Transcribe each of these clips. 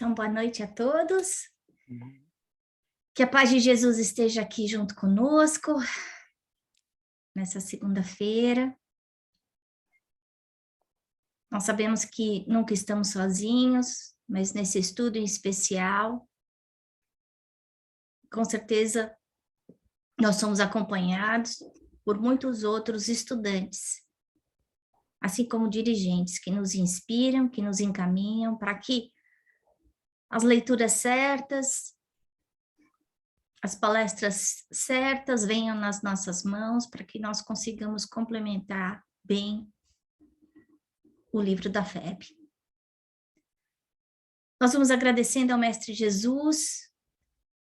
Então, boa noite a todos. Que a paz de Jesus esteja aqui junto conosco, nessa segunda-feira. Nós sabemos que nunca estamos sozinhos, mas nesse estudo em especial, com certeza, nós somos acompanhados por muitos outros estudantes, assim como dirigentes que nos inspiram, que nos encaminham para que as leituras certas, as palestras certas venham nas nossas mãos para que nós consigamos complementar bem o livro da FEB. Nós vamos agradecendo ao Mestre Jesus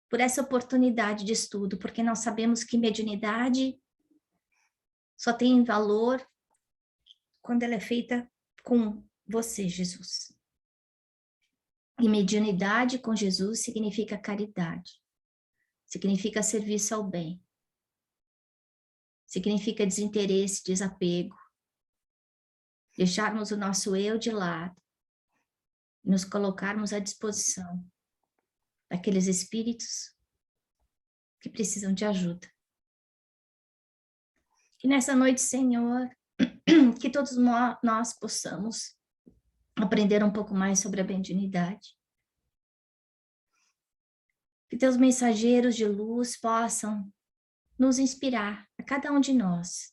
por essa oportunidade de estudo, porque nós sabemos que mediunidade só tem valor quando ela é feita com você, Jesus. E mediunidade com Jesus significa caridade, significa serviço ao bem, significa desinteresse, desapego, deixarmos o nosso eu de lado, nos colocarmos à disposição daqueles espíritos que precisam de ajuda. E nessa noite, Senhor, que todos nós possamos aprender um pouco mais sobre a mediunidade. Que teus mensageiros de luz possam nos inspirar, a cada um de nós,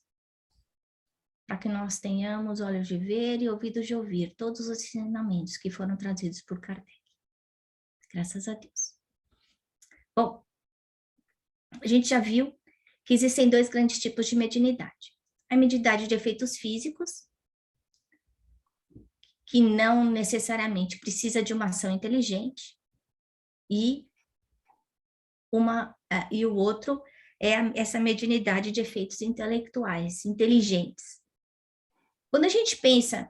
para que nós tenhamos olhos de ver e ouvidos de ouvir todos os ensinamentos que foram trazidos por Kardec. Graças a Deus. Bom, a gente já viu que existem dois grandes tipos de mediunidade. A mediunidade de efeitos físicos, que não necessariamente precisa de uma ação inteligente, e o outro é essa mediunidade de efeitos intelectuais, inteligentes. Quando a gente pensa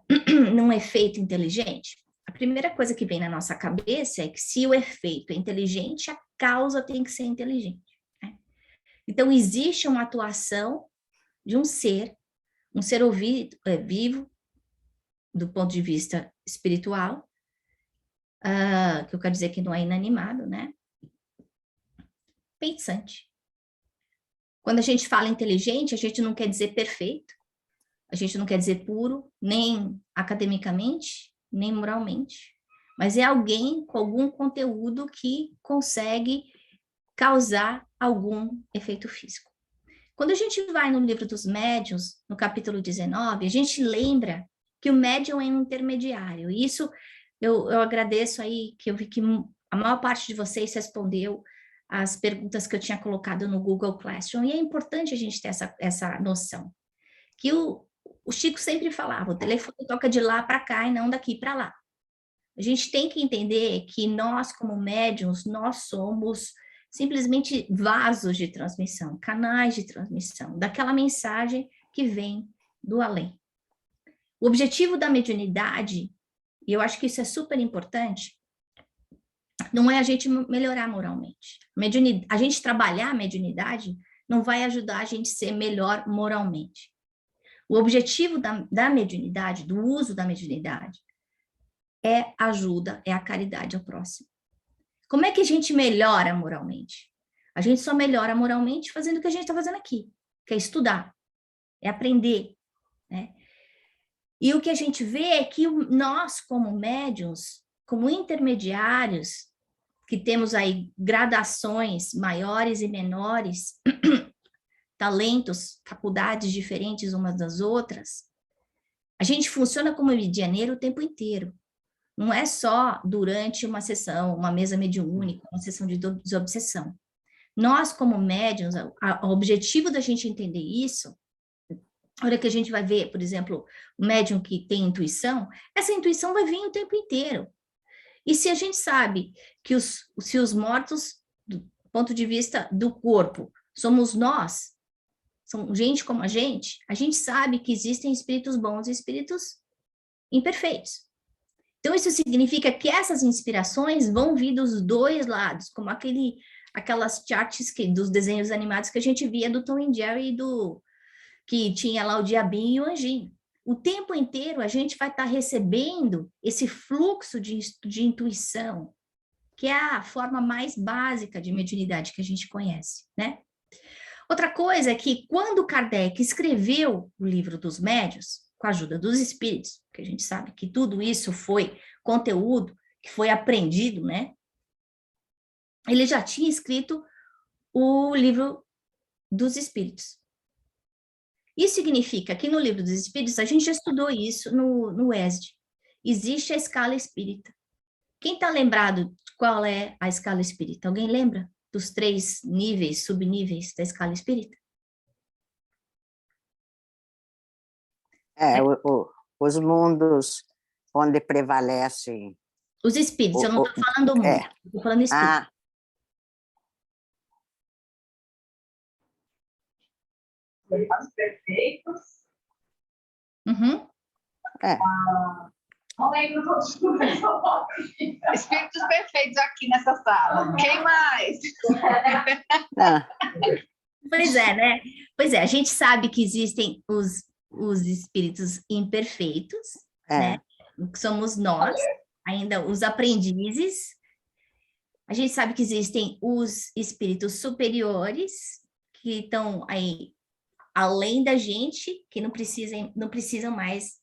num efeito inteligente, a primeira coisa que vem na nossa cabeça é que se o efeito é inteligente, a causa tem que ser inteligente. Né? Então, existe uma atuação de um ser vivo, do ponto de vista espiritual, que eu quero dizer que não é inanimado, né? Pensante. Quando a gente fala inteligente, a gente não quer dizer perfeito, a gente não quer dizer puro, nem academicamente, nem moralmente, mas é alguém com algum conteúdo que consegue causar algum efeito físico. Quando a gente vai no livro dos médiuns, no capítulo 19, a gente lembra que o médium é um intermediário, e isso eu agradeço aí, que eu vi que a maior parte de vocês respondeu as perguntas que eu tinha colocado no Google Classroom, e é importante a gente ter essa noção, que o Chico sempre falava, o telefone toca de lá para cá e não daqui para lá. A gente tem que entender que nós, como médiuns, nós somos simplesmente vasos de transmissão, canais de transmissão, daquela mensagem que vem do além. O objetivo da mediunidade, e eu acho que isso é super importante, não é a gente melhorar moralmente. A gente trabalhar a mediunidade não vai ajudar a gente a ser melhor moralmente. O objetivo da mediunidade, do uso da mediunidade, é ajuda, é a caridade ao próximo. Como é que a gente melhora moralmente? A gente só melhora moralmente fazendo o que a gente está fazendo aqui, que é estudar, é aprender, né? E o que a gente vê é que nós, como médiuns, como intermediários, que temos aí gradações maiores e menores, talentos, faculdades diferentes umas das outras, a gente funciona como medianeiro o tempo inteiro. Não é só durante uma sessão, uma mesa mediúnica, uma sessão de desobsessão. Nós, como médiuns, o objetivo da gente entender isso, a hora que a gente vai ver, por exemplo, o médium que tem intuição, essa intuição vai vir o tempo inteiro. E se a gente sabe que se os mortos, do ponto de vista do corpo, somos nós, são gente como a gente sabe que existem espíritos bons e espíritos imperfeitos. Então, isso significa que essas inspirações vão vir dos dois lados, como aquelas charts dos desenhos animados que a gente via do Tom e Jerry, que tinha lá o diabinho e o anjinho. O tempo inteiro a gente vai estar recebendo esse fluxo de intuição, que é a forma mais básica de mediunidade que a gente conhece, né? Outra coisa é que quando Kardec escreveu o livro dos médiuns, com a ajuda dos espíritos, que a gente sabe que tudo isso foi conteúdo que foi aprendido, né? Ele já tinha escrito o livro dos espíritos. Isso significa que no livro dos espíritos, a gente já estudou isso no ESD, existe a escala espírita. Quem está lembrado de qual é a escala espírita? Alguém lembra dos 3 níveis, subníveis da escala espírita? Os mundos onde prevalecem... Os espíritos, eu não estou falando do mundo, estou falando espírito. Perfeitos. Uhum. Não lembro todos espíritos perfeitos aqui nessa sala. Quem mais? Pois é, né? Pois é, a gente sabe que existem os espíritos imperfeitos, né? Que somos nós, ainda os aprendizes. A gente sabe que existem os espíritos superiores, que estão aí além da gente, que não precisam mais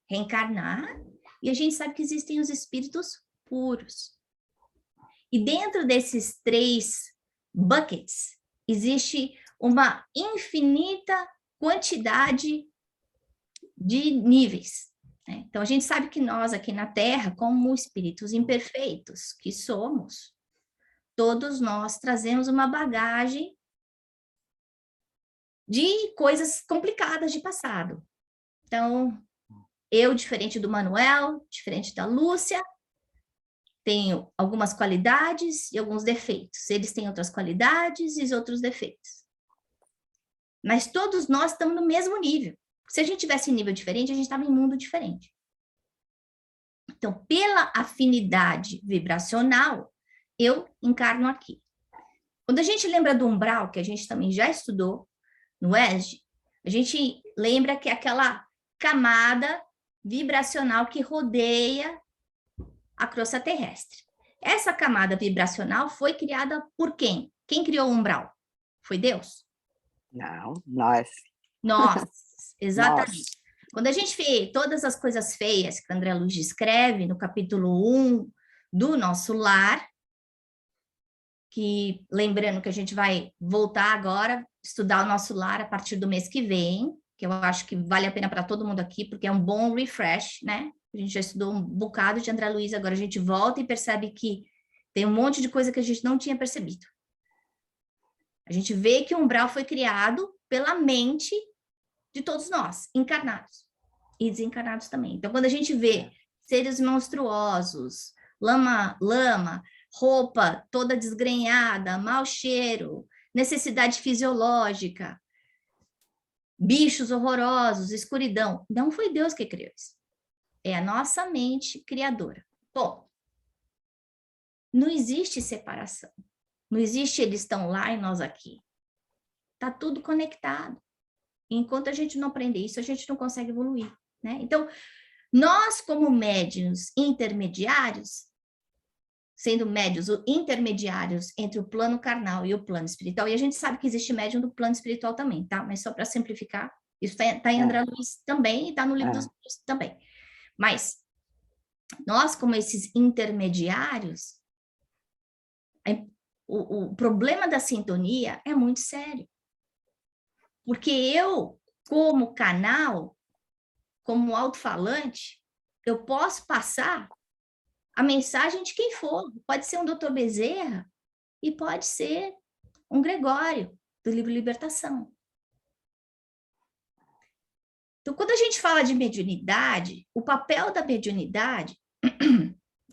reencarnar. E a gente sabe que existem os espíritos puros. E dentro desses 3 buckets, existe uma infinita quantidade de níveis, né? Então, a gente sabe que nós aqui na Terra, como espíritos imperfeitos que somos, todos nós trazemos uma bagagem de coisas complicadas de passado. Então, eu, diferente do Manuel, diferente da Lúcia, tenho algumas qualidades e alguns defeitos. Eles têm outras qualidades e outros defeitos. Mas todos nós estamos no mesmo nível. Se a gente tivesse em nível diferente, a gente estava em mundo diferente. Então, pela afinidade vibracional, eu encarno aqui. Quando a gente lembra do umbral, que a gente também já estudou no ESG, a gente lembra que é aquela camada vibracional que rodeia a crosta terrestre. Essa camada vibracional foi criada por quem? Quem criou o umbral? Foi Deus? Não, nós. Nós, exatamente. Nós. Quando a gente vê todas as coisas feias que André Luiz descreve no capítulo 1 do Nosso Lar, que, lembrando que a gente vai voltar agora, estudar o Nosso Lar a partir do mês que vem, que eu acho que vale a pena para todo mundo aqui, porque é um bom refresh, né? A gente já estudou um bocado de André Luiz, agora a gente volta e percebe que tem um monte de coisa que a gente não tinha percebido. A gente vê que o umbral foi criado pela mente de todos nós, encarnados e desencarnados também. Então, quando a gente vê seres monstruosos, lama, roupa toda desgrenhada, mau cheiro, necessidade fisiológica, bichos horrorosos, escuridão, não foi Deus que criou isso. É a nossa mente criadora. Bom, não existe separação. Não existe eles estão lá e nós aqui. Está tudo conectado. Enquanto a gente não aprender isso, a gente não consegue evoluir, né? Então, nós como médiuns intermediários, sendo médiuns intermediários entre o plano carnal e o plano espiritual, e a gente sabe que existe médium do plano espiritual também, tá? Mas só para simplificar, isso tá em André Luiz também e está no livro dos Espíritos também. Mas nós, como esses intermediários, o problema da sintonia é muito sério. Porque eu, como canal, como alto-falante, eu posso passar a mensagem de quem for. Pode ser um doutor Bezerra e pode ser um Gregório, do livro Libertação. Então, quando a gente fala de mediunidade, o papel da mediunidade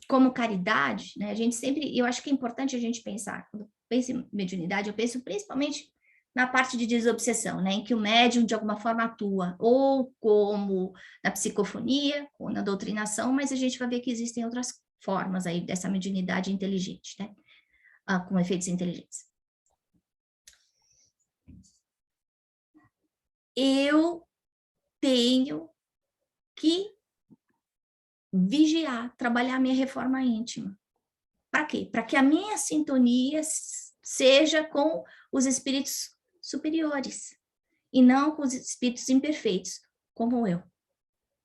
como caridade, né, a gente sempre, eu acho que é importante a gente pensar, quando eu penso em mediunidade, eu penso principalmente na parte de desobsessão, né, em que o médium de alguma forma atua, ou como na psicofonia, ou na doutrinação, mas a gente vai ver que existem outras formas aí dessa mediunidade inteligente, né, com efeitos inteligentes. Eu tenho que vigiar, trabalhar minha reforma íntima, Para quê? Para que a minha sintonia seja com os espíritos superiores e não com os espíritos imperfeitos, como eu.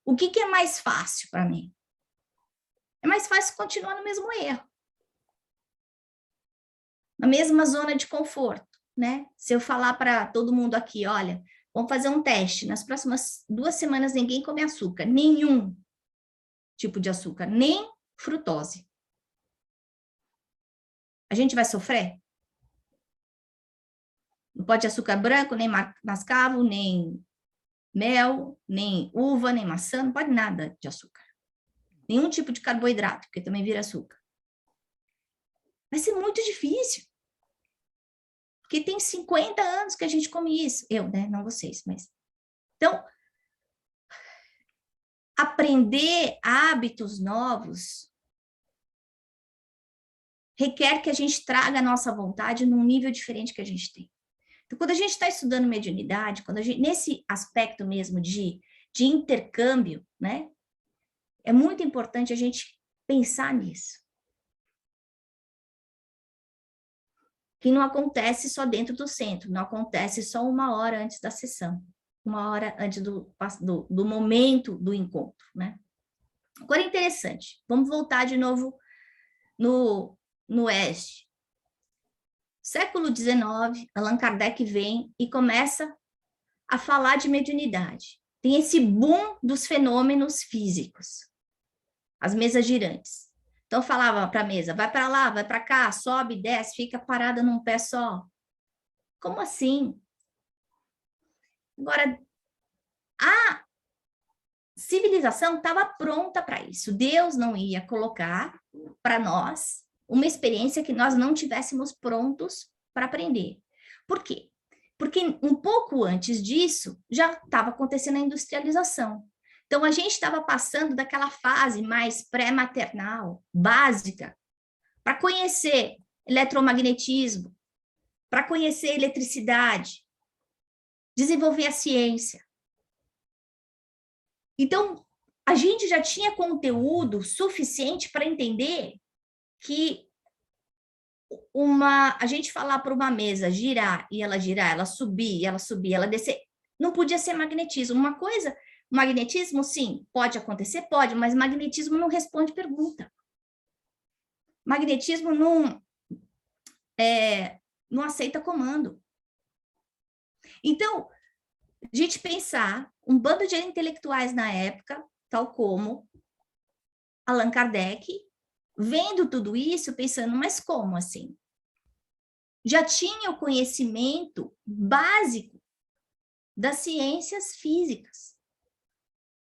O que é mais fácil para mim? É mais fácil continuar no mesmo erro, na mesma zona de conforto, né? Se eu falar para todo mundo aqui, olha, vamos fazer um teste, nas próximas 2 semanas ninguém come açúcar, nenhum tipo de açúcar, nem frutose. A gente vai sofrer? Não pode açúcar branco, nem mascavo, nem mel, nem uva, nem maçã, não pode nada de açúcar. Nenhum tipo de carboidrato, porque também vira açúcar. Vai ser muito difícil. Porque tem 50 anos que a gente come isso. Eu, né? Não vocês, mas... Então, aprender hábitos novos requer que a gente traga a nossa vontade num nível diferente que a gente tem. Então, quando a gente está estudando mediunidade, nesse aspecto mesmo de intercâmbio, né? É muito importante a gente pensar nisso. Que não acontece só dentro do centro, não acontece só 1 hora antes da sessão, 1 hora antes do momento do encontro, né? Agora, interessante, vamos voltar de novo no Oeste. Século XIX, Allan Kardec vem e começa a falar de mediunidade. Tem esse boom dos fenômenos físicos, as mesas girantes. Então, falava para a mesa, vai para lá, vai para cá, sobe, desce, fica parada num pé só. Como assim? Agora, a civilização estava pronta para isso. Deus não ia colocar para nós uma experiência que nós não tivéssemos prontos para aprender. Por quê? Porque um pouco antes disso, já estava acontecendo a industrialização. Então, a gente estava passando daquela fase mais pré-maternal, básica, para conhecer eletromagnetismo, para conhecer eletricidade, desenvolver a ciência. Então, a gente já tinha conteúdo suficiente para entender que a gente falar para uma mesa girar, ela subir, ela descer, não podia ser magnetismo. Uma coisa, magnetismo, sim, pode acontecer, pode, mas magnetismo não responde pergunta. Magnetismo não aceita comando. Então, a gente pensar um bando de intelectuais na época, tal como Allan Kardec, vendo tudo isso, pensando, mas como assim? Já tinha o conhecimento básico das ciências físicas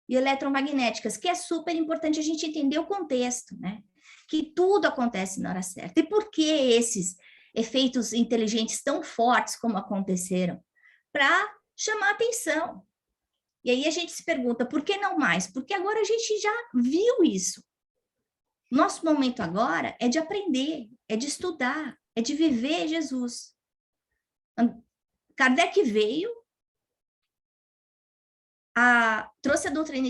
e eletromagnéticas, que é super importante a gente entender o contexto, né? Que tudo acontece na hora certa. E por que esses efeitos inteligentes tão fortes como aconteceram? Para chamar atenção. E aí a gente se pergunta, por que não mais? Porque agora a gente já viu isso. Nosso momento agora é de aprender, é de estudar, é de viver Jesus. Kardec veio, trouxe a doutrina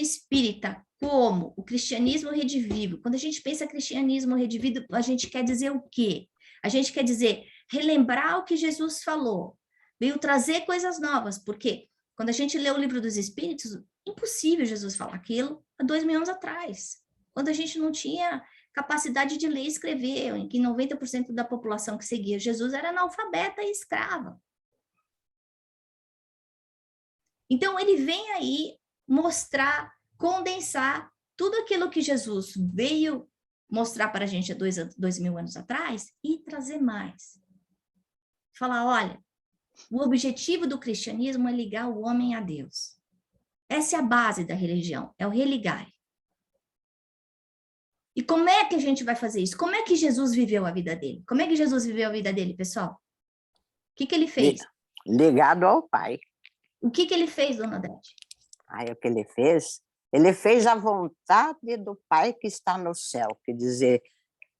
espírita como o cristianismo redivivo. Quando a gente pensa cristianismo redivivo, a gente quer dizer o quê? A gente quer dizer relembrar o que Jesus falou, veio trazer coisas novas, porque quando a gente lê o livro dos Espíritos, impossível Jesus falar aquilo há 2000 anos atrás, quando a gente não tinha capacidade de ler e escrever, em que 90% da população que seguia Jesus era analfabeta e escrava. Então, ele vem aí mostrar, condensar tudo aquilo que Jesus veio mostrar para a gente há 2000 anos atrás e trazer mais. Falar, olha, o objetivo do cristianismo é ligar o homem a Deus. Essa é a base da religião, é o religar. E como é que a gente vai fazer isso? Como é que Jesus viveu a vida dele? Como é que Jesus viveu a vida dele, pessoal? O que ele fez? Ligado ao Pai. O que ele fez, dona Odete? Aí o que ele fez? Ele fez a vontade do Pai que está no céu, quer dizer,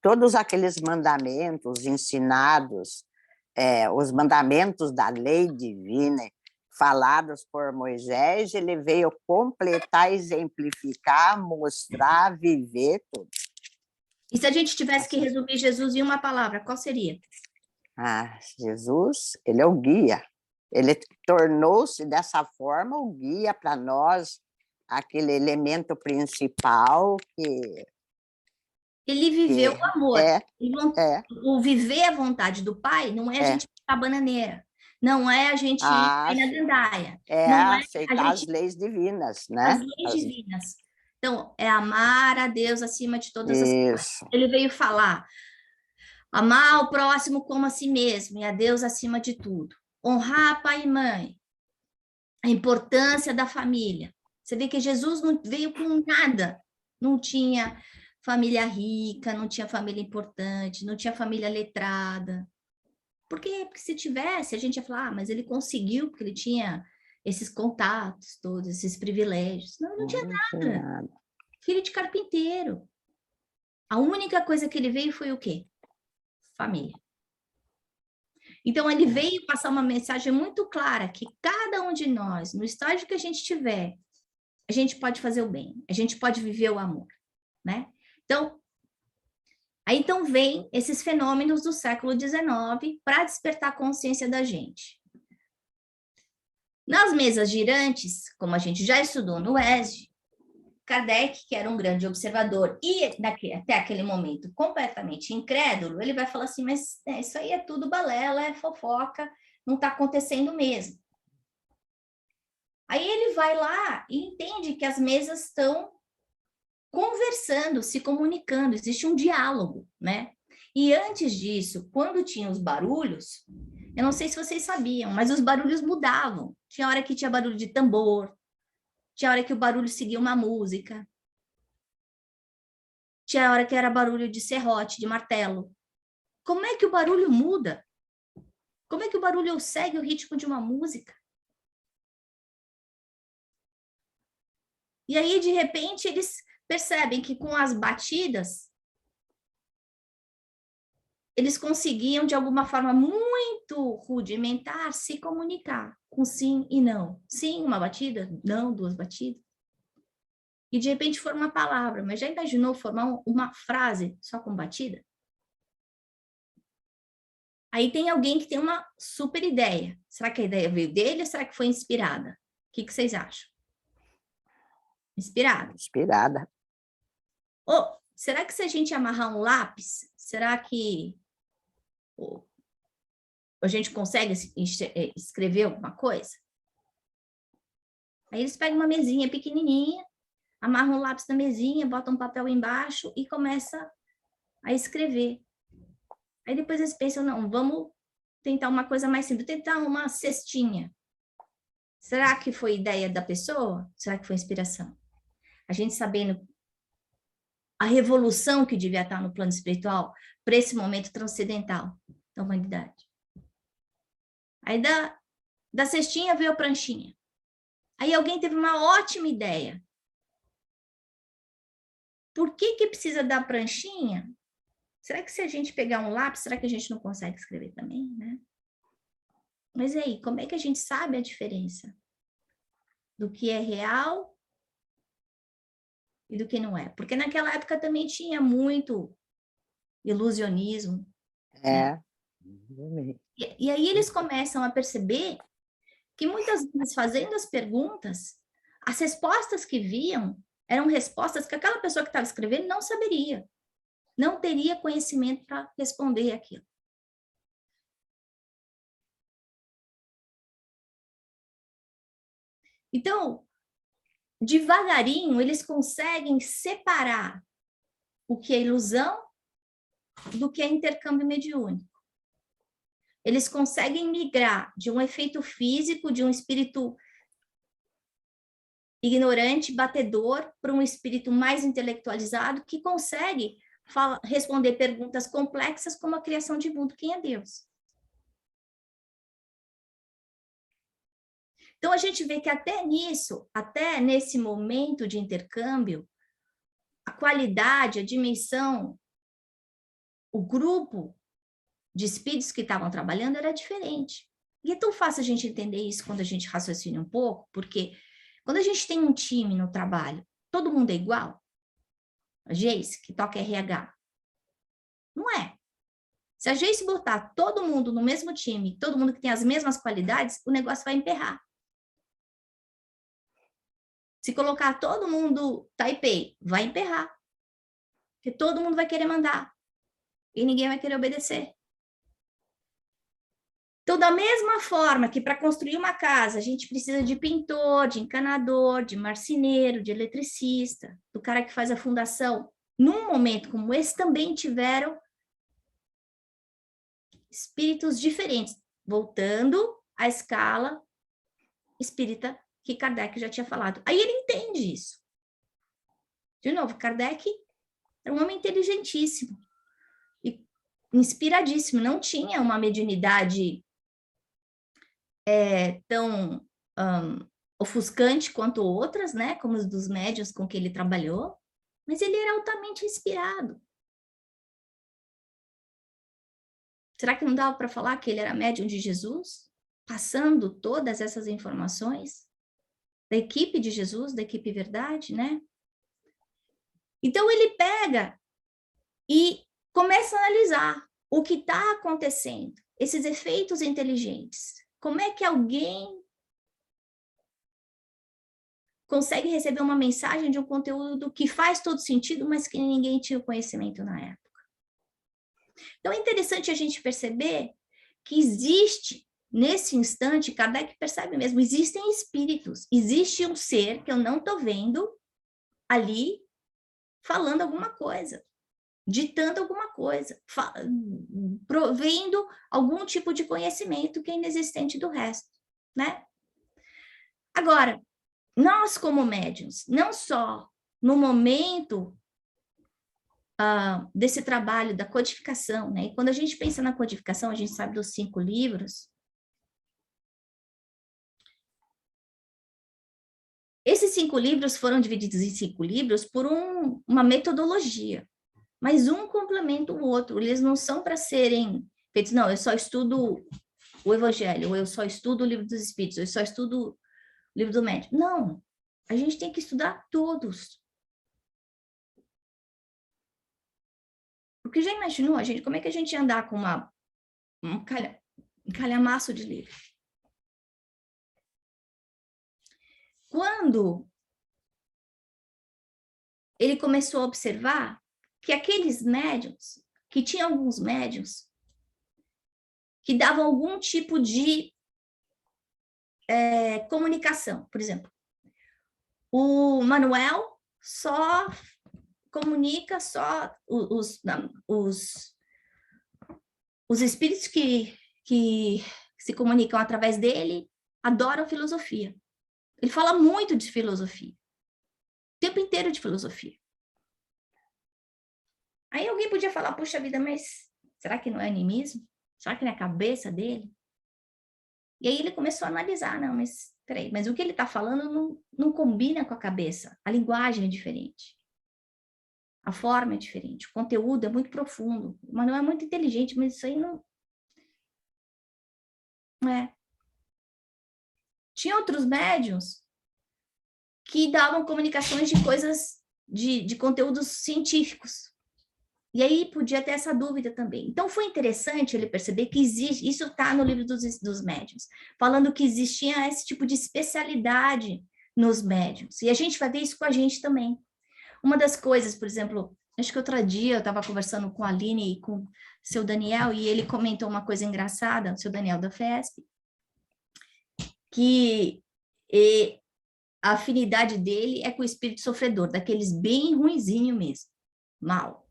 todos aqueles mandamentos ensinados, os mandamentos da lei divina, falados por Moisés, ele veio completar, exemplificar, mostrar, viver tudo. E se a gente tivesse que resumir Jesus em uma palavra, qual seria? Jesus, ele é o guia. Ele tornou-se dessa forma o guia para nós, aquele elemento principal que Ele viveu o amor. é, O viver a vontade do Pai não é a gente ficar bananeira, não é a gente ir na gandaia, não é aceitar as leis divinas, né? As leis divinas. Então, é amar a Deus acima de todas as coisas. Ele veio falar, amar o próximo como a si mesmo, e a Deus acima de tudo. Honrar pai e mãe, a importância da família. Você vê que Jesus não veio com nada, não tinha família rica, não tinha família importante, não tinha família letrada. Por quê? Porque se tivesse, a gente ia falar, mas ele conseguiu, porque ele tinha esses contatos todos, esses privilégios. Não, não tinha nada. Filho de carpinteiro. A única coisa que ele veio foi o quê? Família. Então, ele veio passar uma mensagem muito clara, que cada um de nós, no estágio que a gente tiver, a gente pode fazer o bem, a gente pode viver o amor, né? Então, aí então vem esses fenômenos do século XIX para despertar a consciência da gente. Nas mesas girantes, como a gente já estudou no ESG, Kardec, que era um grande observador e até aquele momento completamente incrédulo, ele vai falar assim, mas isso aí é tudo balela, é fofoca, não está acontecendo mesmo. Aí ele vai lá e entende que as mesas estão conversando, se comunicando, existe um diálogo, né? E antes disso, quando tinha os barulhos, eu não sei se vocês sabiam, mas os barulhos mudavam. Tinha hora que tinha barulho de tambor, tinha hora que o barulho seguia uma música, tinha hora que era barulho de serrote, de martelo. Como é que o barulho muda? Como é que o barulho segue o ritmo de uma música? E aí, de repente, eles percebem que com as batidas, eles conseguiam, de alguma forma muito rudimentar, se comunicar com sim e não. Sim, uma batida, não, duas batidas. E, de repente, forma uma palavra. Mas já imaginou formar uma frase só com batida? Aí tem alguém que tem uma super ideia. Será que a ideia veio dele ou será que foi inspirada? O que vocês acham? Inspirada. Inspirada. Ou será que se a gente amarrar um lápis, será que a gente consegue escrever alguma coisa? Aí eles pegam uma mesinha pequenininha, amarram o lápis na mesinha, botam um papel embaixo e começa a escrever. Aí depois eles pensam, não, vamos tentar uma coisa mais simples, tentar uma cestinha. Será que foi ideia da pessoa? Será que foi inspiração? A gente sabendo a revolução que devia estar no plano espiritual para esse momento transcendental da humanidade. Aí da cestinha veio a pranchinha. Aí alguém teve uma ótima ideia. Por que precisa da pranchinha? Será que se a gente pegar um lápis, será que a gente não consegue escrever também, né? Mas e aí, como é que a gente sabe a diferença do que é real e do que não é? Porque naquela época também tinha muito ilusionismo. Né? E aí eles começam a perceber que muitas vezes, fazendo as perguntas, as respostas que viam eram respostas que aquela pessoa que estava escrevendo não saberia, não teria conhecimento para responder aquilo. Então, devagarinho, eles conseguem separar o que é ilusão do que é intercâmbio mediúnico. Eles conseguem migrar de um efeito físico, de um espírito ignorante, batedor, para um espírito mais intelectualizado, que consegue responder perguntas complexas como a criação de mundo, quem é Deus? Então, a gente vê que até nisso, até nesse momento de intercâmbio, a qualidade, a dimensão, o grupo de espíritos que estavam trabalhando era diferente. E é tão fácil a gente entender isso quando a gente raciocina um pouco, porque quando a gente tem um time no trabalho, todo mundo é igual. A Geice, que toca RH, Não é. Se a gente botar todo mundo no mesmo time, todo mundo que tem as mesmas qualidades, o negócio vai emperrar. Se colocar todo mundo Taipei, vai emperrar. Porque todo mundo vai querer mandar. E ninguém vai querer obedecer. Então, da mesma forma que para construir uma casa, a gente precisa de pintor, de encanador, de marceneiro, de eletricista, do cara que faz a fundação, num momento como esse, também tiveram espíritos diferentes, voltando à escala espírita que Kardec já tinha falado. Aí ele entende isso. De novo, Kardec era um homem inteligentíssimo e inspiradíssimo, não tinha uma mediunidade tão ofuscante quanto outras, né, como os dos médiuns com que ele trabalhou, mas ele era altamente inspirado. Será que não dava para falar que ele era médium de Jesus, passando todas essas informações da equipe de Jesus, da equipe Verdade, né? Então ele pega e começa a analisar o que está acontecendo, esses efeitos inteligentes. Como é que alguém consegue receber uma mensagem de um conteúdo que faz todo sentido, mas que ninguém tinha o conhecimento na época? Então, é interessante a gente perceber que existe, nesse instante, Kardec percebe mesmo, existem espíritos, existe um ser que eu não estou vendo ali falando alguma coisa, ditando alguma coisa, provendo algum tipo de conhecimento que é inexistente do resto, né? Agora, nós como médiuns, não só no momento desse trabalho da codificação, né? E quando a gente pensa na codificação, a gente sabe dos 5 livros. Esses 5 livros foram divididos em 5 livros por uma metodologia, mas um complementa o outro. Eles não são para serem feitos, não, eu só estudo o Evangelho, ou eu só estudo o Livro dos Espíritos, ou eu só estudo o Livro do Médiun. Não, a gente tem que estudar todos. Porque já imaginou, a gente, como é que a gente ia andar com um calhamaço de livro? Quando ele começou a observar que aqueles médiuns, que tinham alguns médiuns, que davam algum tipo de comunicação, por exemplo, o Manuel só comunica só os espíritos que se comunicam através dele adoram filosofia. Ele fala muito de filosofia, o tempo inteiro de filosofia. Aí alguém podia falar, puxa vida, mas será que não é animismo? Será que não é a cabeça dele? E aí ele começou a analisar, não, mas peraí, mas o que ele está falando não combina com a cabeça, a linguagem é diferente. A forma é diferente, o conteúdo é muito profundo. O Manuel é muito inteligente, mas isso aí não é. Tinha outros médiuns que davam comunicações de coisas, de conteúdos científicos. E aí podia ter essa dúvida também. Então foi interessante ele perceber que existe, isso está no livro dos médiuns, falando que existia esse tipo de especialidade nos médiuns. E a gente vai ver isso com a gente também. Uma das coisas, por exemplo, acho que outro dia eu estava conversando com a Aline e com o seu Daniel, e ele comentou uma coisa engraçada, o seu Daniel da FESP, que a afinidade dele é com o espírito sofredor, daqueles bem ruinzinho mesmo, mal.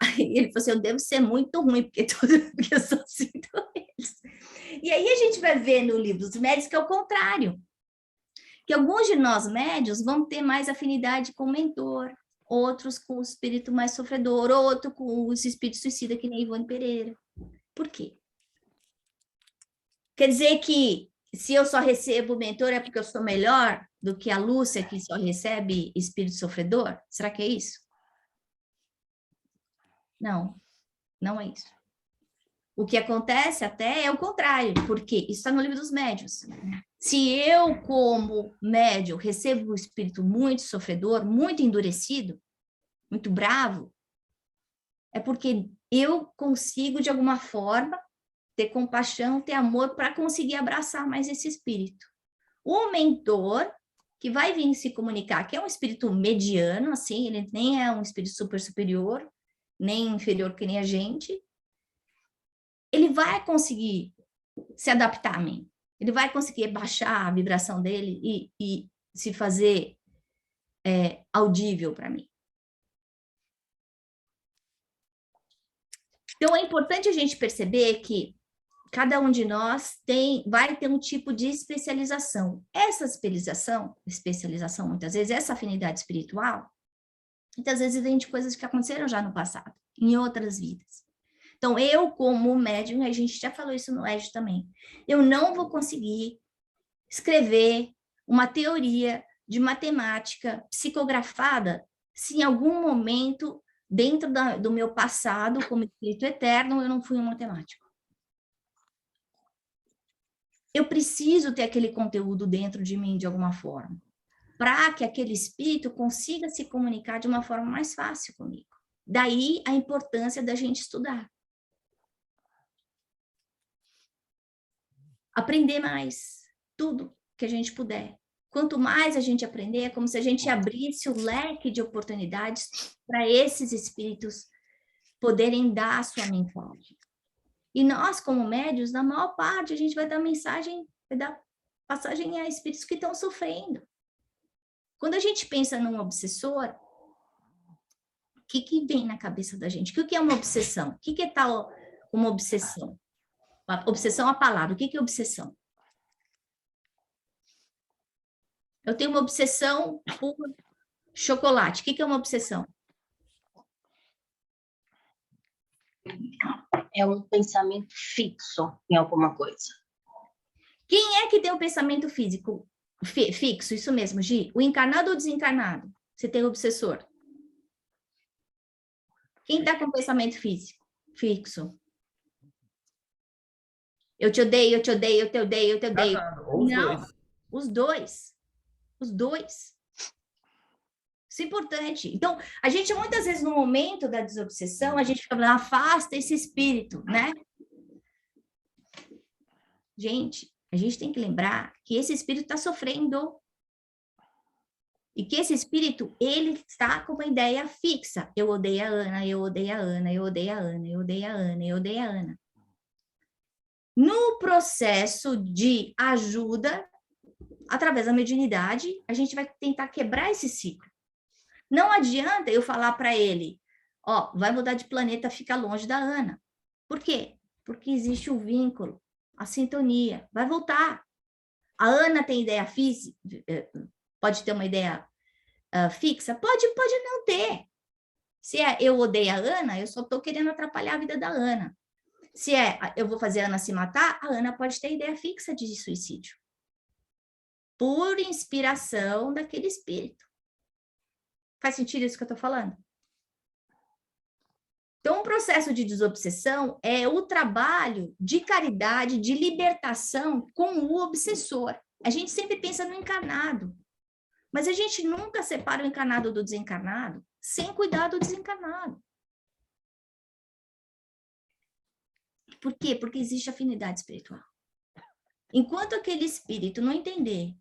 Aí ele falou assim, eu devo ser muito ruim, porque eu só sinto eles. E aí a gente vai ver no livro dos médios que é o contrário, que alguns de nós médios vão ter mais afinidade com o mentor, outros com o espírito mais sofredor, outro com o espírito suicida, que nem Ivone Pereira. Por quê? Quer dizer que se eu só recebo mentor é porque eu sou melhor do que a Lúcia, que só recebe espírito sofredor? Será que é isso? Não, não é isso. O que acontece até é o contrário, porque isso está no livro dos médiuns. Se eu, como médium, recebo um espírito muito sofredor, muito endurecido, muito bravo, é porque eu consigo, de alguma forma, ter compaixão, ter amor para conseguir abraçar mais esse espírito. O mentor, que vai vir se comunicar, que é um espírito mediano, assim, ele nem é um espírito super superior, nem inferior que nem a gente, ele vai conseguir se adaptar a mim. Ele vai conseguir baixar a vibração dele e se fazer audível para mim. Então, é importante a gente perceber que cada um de nós vai ter um tipo de especialização. Essa especialização, muitas vezes, essa afinidade espiritual, muitas vezes vem de coisas que aconteceram já no passado, em outras vidas. Então, eu, como médium, a gente já falou isso no EJO também, eu não vou conseguir escrever uma teoria de matemática psicografada se em algum momento, dentro do meu passado, como espírito eterno, eu não fui um matemático. Eu preciso ter aquele conteúdo dentro de mim de alguma forma, para que aquele espírito consiga se comunicar de uma forma mais fácil comigo. Daí a importância da gente estudar. Aprender mais, tudo que a gente puder. Quanto mais a gente aprender, é como se a gente abrisse o leque de oportunidades para esses espíritos poderem dar a sua mensagem. E nós, como médios, na maior parte, a gente vai dar mensagem, vai dar passagem a espíritos que estão sofrendo. Quando a gente pensa num obsessor, o que vem na cabeça da gente? O que é uma obsessão? O que é tal uma obsessão? Obsessão é a palavra. O que é obsessão? Eu tenho uma obsessão por chocolate. O que é uma obsessão? É um pensamento fixo em alguma coisa. Quem é que tem um pensamento físico fixo? Isso mesmo, Gi. O encarnado ou desencarnado? Você tem o obsessor. Quem está com pensamento físico fixo? Eu te odeio, eu te odeio, eu te odeio, eu te odeio. Não, os dois. Os dois. Isso é importante. Então, a gente muitas vezes no momento da desobsessão, a gente fica falando, afasta esse espírito, né? Gente, a gente tem que lembrar que esse espírito está sofrendo. E que esse espírito, ele está com uma ideia fixa. Eu odeio a Ana, eu odeio a Ana, eu odeio a Ana, eu odeio a Ana, eu odeio a Ana. No processo de ajuda, através da mediunidade, a gente vai tentar quebrar esse ciclo. Não adianta eu falar para ele, ó, vai mudar de planeta, fica longe da Ana. Por quê? Porque existe o vínculo, a sintonia, vai voltar. A Ana tem ideia física, pode ter uma ideia fixa? Pode não ter. Se é eu odeio a Ana, eu só estou querendo atrapalhar a vida da Ana. Se é eu vou fazer a Ana se matar, a Ana pode ter ideia fixa de suicídio. Por inspiração daquele espírito. Faz sentido isso que eu estou falando? Então, o processo de desobsessão é o trabalho de caridade, de libertação com o obsessor. A gente sempre pensa no encarnado, mas a gente nunca separa o encarnado do desencarnado sem cuidar do desencarnado. Por quê? Porque existe afinidade espiritual. Enquanto aquele espírito não entender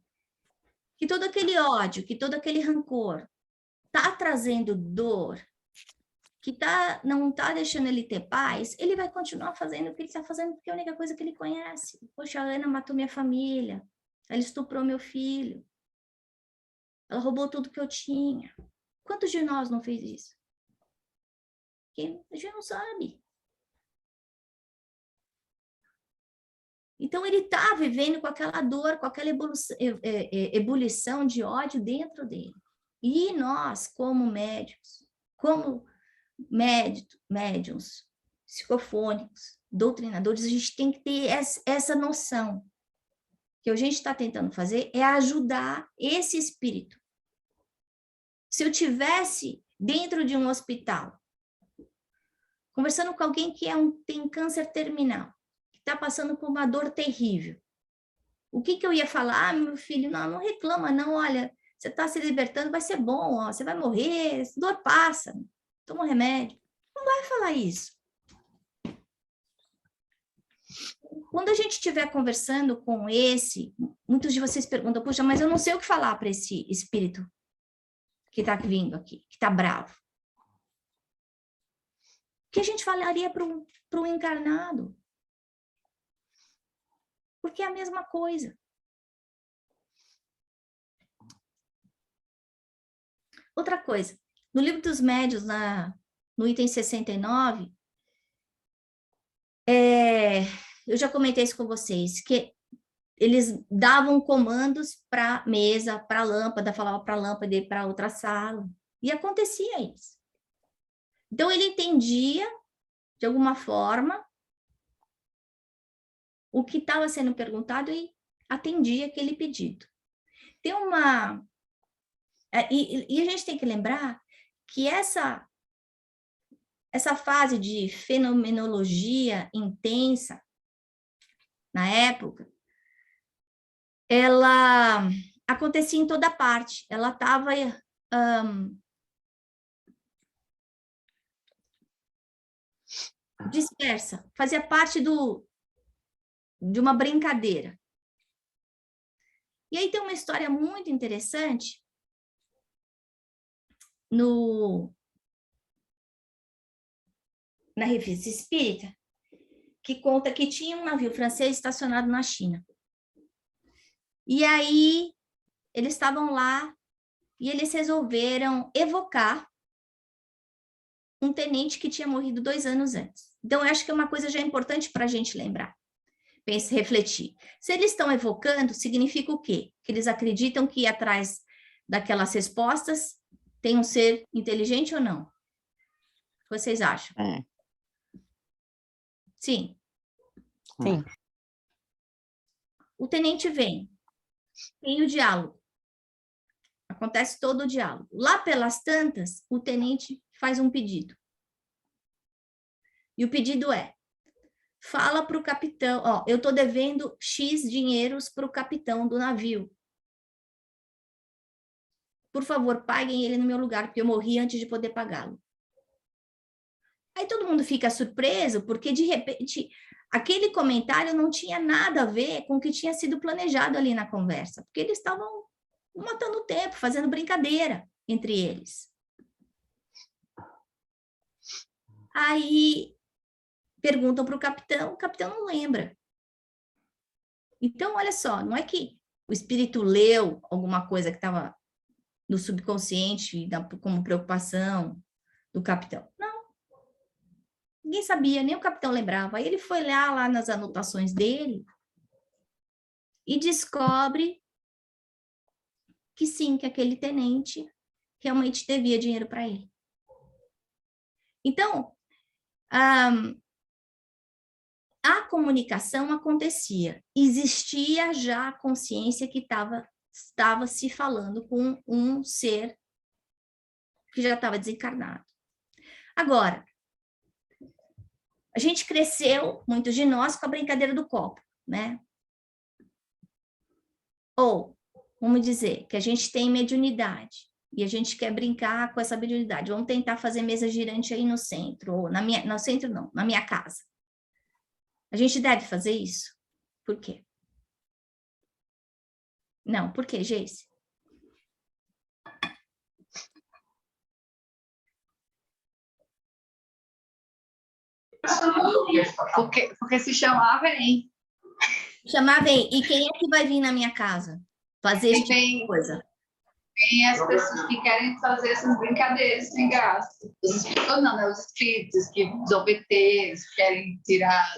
que todo aquele ódio, que todo aquele rancor está trazendo dor, que não está deixando ele ter paz, ele vai continuar fazendo o que ele está fazendo, porque é a única coisa que ele conhece. Poxa, a Ana matou minha família, ela estuprou meu filho, ela roubou tudo que eu tinha. Quantos de nós não fez isso? Porque a gente não sabe. Então, ele está vivendo com aquela dor, com aquela ebulição de ódio dentro dele. E nós, como médiums, médiums, psicofônicos, doutrinadores, a gente tem que ter essa noção. O que a gente está tentando fazer é ajudar esse espírito. Se eu tivesse dentro de um hospital, conversando com alguém que tem câncer terminal, que está passando por uma dor terrível, o que eu ia falar? Ah, meu filho, não reclama não, olha, você está se libertando, vai ser bom, ó, você vai morrer, essa dor passa, toma um remédio. vai falar isso. Quando a gente estiver conversando com esse, muitos de vocês perguntam, poxa, mas eu não sei o que falar para esse espírito que está vindo aqui, que está bravo. O que a gente falaria para o encarnado? Porque é a mesma coisa. Outra coisa, no livro dos médiuns, no item 69, eu já comentei isso com vocês, que eles davam comandos para a mesa, para a lâmpada, falava para a lâmpada e para outra sala, e acontecia isso. Então, ele entendia, de alguma forma, o que estava sendo perguntado e atendia aquele pedido. Tem uma... E a gente tem que lembrar que essa fase de fenomenologia intensa, na época, ela acontecia em toda parte. Ela estava dispersa, fazia parte de uma brincadeira. E aí tem uma história muito interessante na Revista Espírita, que conta que tinha um navio francês estacionado na China. E aí, eles estavam lá e eles resolveram evocar um tenente que tinha morrido 2 anos antes. Então, eu acho que é uma coisa já importante para a gente lembrar. Pense, refletir. Se eles estão evocando, significa o quê? Que eles acreditam que atrás daquelas respostas tem um ser inteligente ou não? O que vocês acham? Sim. Sim. O tenente vem, tem o diálogo. Acontece todo o diálogo. Lá pelas tantas, o tenente faz um pedido. E o pedido é: fala para o capitão, ó, eu estou devendo X dinheiros para o capitão do navio. Por favor, paguem ele no meu lugar, porque eu morri antes de poder pagá-lo. Aí todo mundo fica surpreso, porque de repente aquele comentário não tinha nada a ver com o que tinha sido planejado ali na conversa, porque eles estavam matando o tempo, fazendo brincadeira entre eles. Aí perguntam para o capitão não lembra. Então, olha só, não é que o espírito leu alguma coisa que estava no subconsciente como preocupação do capitão. Não. Ninguém sabia, nem o capitão lembrava. Aí ele foi lá nas anotações dele e descobre que sim, que aquele tenente realmente devia dinheiro para ele. Então, a comunicação acontecia. Existia já a consciência que estava se falando com um ser que já estava desencarnado. Agora, a gente cresceu, muitos de nós, com a brincadeira do copo, né? Ou, vamos dizer, que a gente tem mediunidade e a gente quer brincar com essa mediunidade. Vamos tentar fazer mesa girante aí no centro, ou no centro não, na minha casa. A gente deve fazer isso? Por quê? Não, por quê, Geice? Porque se chamar, vem. Chamar, vem. E quem é que vai vir na minha casa fazer esse tipo de coisa? Tem as pessoas que querem fazer essas brincadeiras sem graça. Os espíritos que desobedecem, querem tirar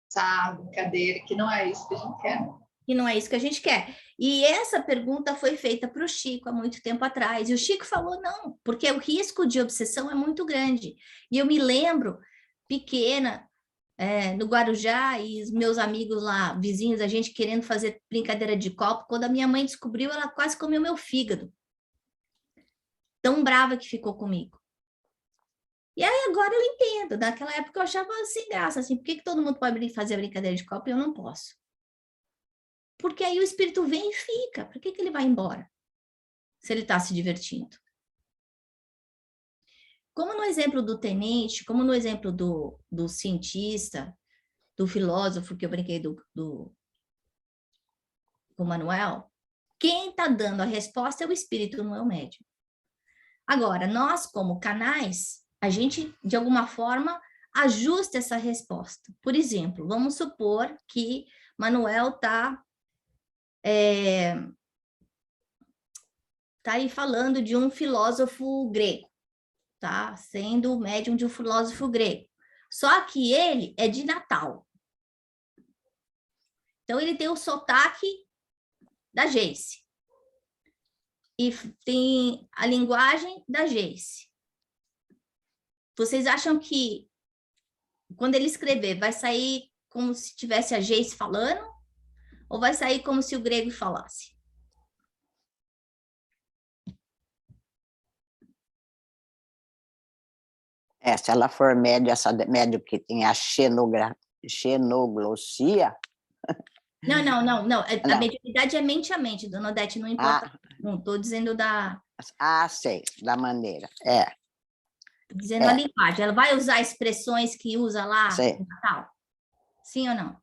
essa brincadeira, que não é isso que a gente quer. Que não é isso que a gente quer. E essa pergunta foi feita para o Chico há muito tempo atrás. E o Chico falou não, porque o risco de obsessão é muito grande. E eu me lembro, pequena, no Guarujá, e os meus amigos lá, vizinhos, a gente querendo fazer brincadeira de copo. Quando a minha mãe descobriu, ela quase comeu meu fígado. Tão brava que ficou comigo. E aí agora eu entendo. Naquela época eu achava sem graça, assim, por que todo mundo pode fazer brincadeira de copo e eu não posso? Porque aí o espírito vem e fica. Por que ele vai embora? Se ele está se divertindo. Como no exemplo do tenente, como no exemplo do cientista, do filósofo que eu brinquei com o Manuel, quem está dando a resposta é o espírito, não é o médium. Agora, nós, como canais, a gente, de alguma forma, ajusta essa resposta. Por exemplo, vamos supor que Manuel está aí falando de um filósofo grego, tá? Sendo o médium de um filósofo grego. Só que ele é de Natal. Então, ele tem o sotaque da Geice. E tem a linguagem da Geice. Vocês acham que, quando ele escrever, vai sair como se tivesse a Geice falando? Ou vai sair como se o grego falasse? Se ela for médio, essa médio que tem a xenoglossia... Não. A mediunidade é mente a mente, dona Odete, não importa. Não estou dizendo sei, da maneira. Tô dizendo a linguagem. Ela vai usar expressões que usa lá no Natal? Sim ou não?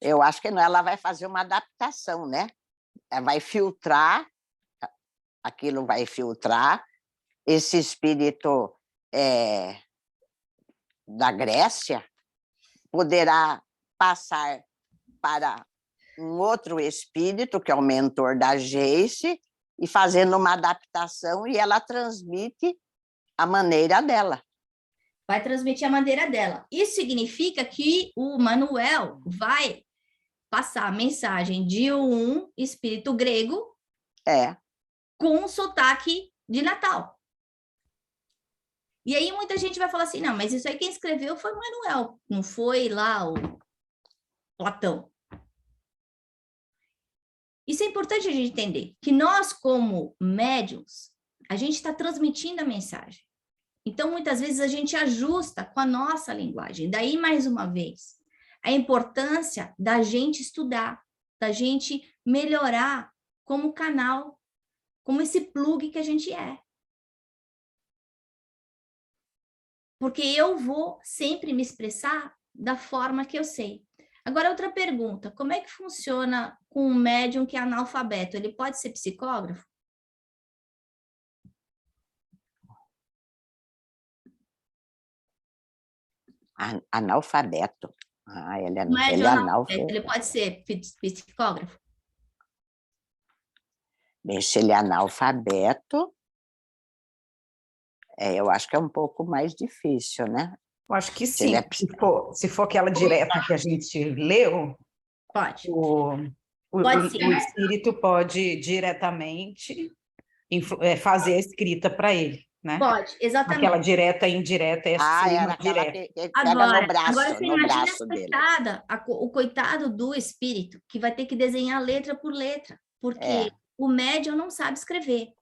Eu acho que não, ela vai fazer uma adaptação, né? Ela vai filtrar, aquilo vai filtrar, esse espírito da Grécia poderá passar para um outro espírito, que é o mentor da Geice, e fazendo uma adaptação, e ela transmite a maneira dela. Vai transmitir a maneira dela. Isso significa que o Manuel vai passar a mensagem de um espírito grego com um sotaque de Natal. E aí muita gente vai falar assim, não, mas isso aí quem escreveu foi o Manuel, não foi lá o Platão. Isso é importante a gente entender, que nós, como médiuns, a gente está transmitindo a mensagem. Então, muitas vezes, a gente ajusta com a nossa linguagem. Daí, mais uma vez, a importância da gente estudar, da gente melhorar como canal, como esse plug que a gente é. Porque eu vou sempre me expressar da forma que eu sei. Agora, outra pergunta, como é que funciona com um médium que é analfabeto? Ele pode ser psicógrafo? Analfabeto. Ele é analfabeto. Ele pode ser psicógrafo? Bem, se ele é analfabeto, eu acho que é um pouco mais difícil, né? Eu acho que sim. Se for aquela direta que a gente leu, pode. O espírito pode diretamente fazer a escrita para ele, né? Pode, exatamente. Aquela direta e indireta é uma direta. Que pega no braço, agora você imagina dele. O coitado do espírito, que vai ter que desenhar letra por letra, porque o médium não sabe escrever.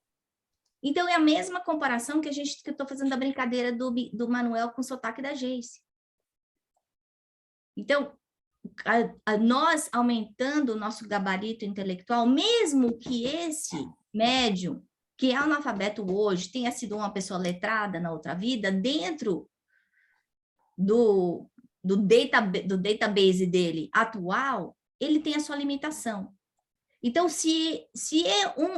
Então, é a mesma comparação que eu estou fazendo da brincadeira do Manuel com o sotaque da Geice. Então, nós aumentando o nosso gabarito intelectual, mesmo que esse médium, que é analfabeto hoje, tenha sido uma pessoa letrada na outra vida, dentro do database dele atual, ele tem a sua limitação. Então, se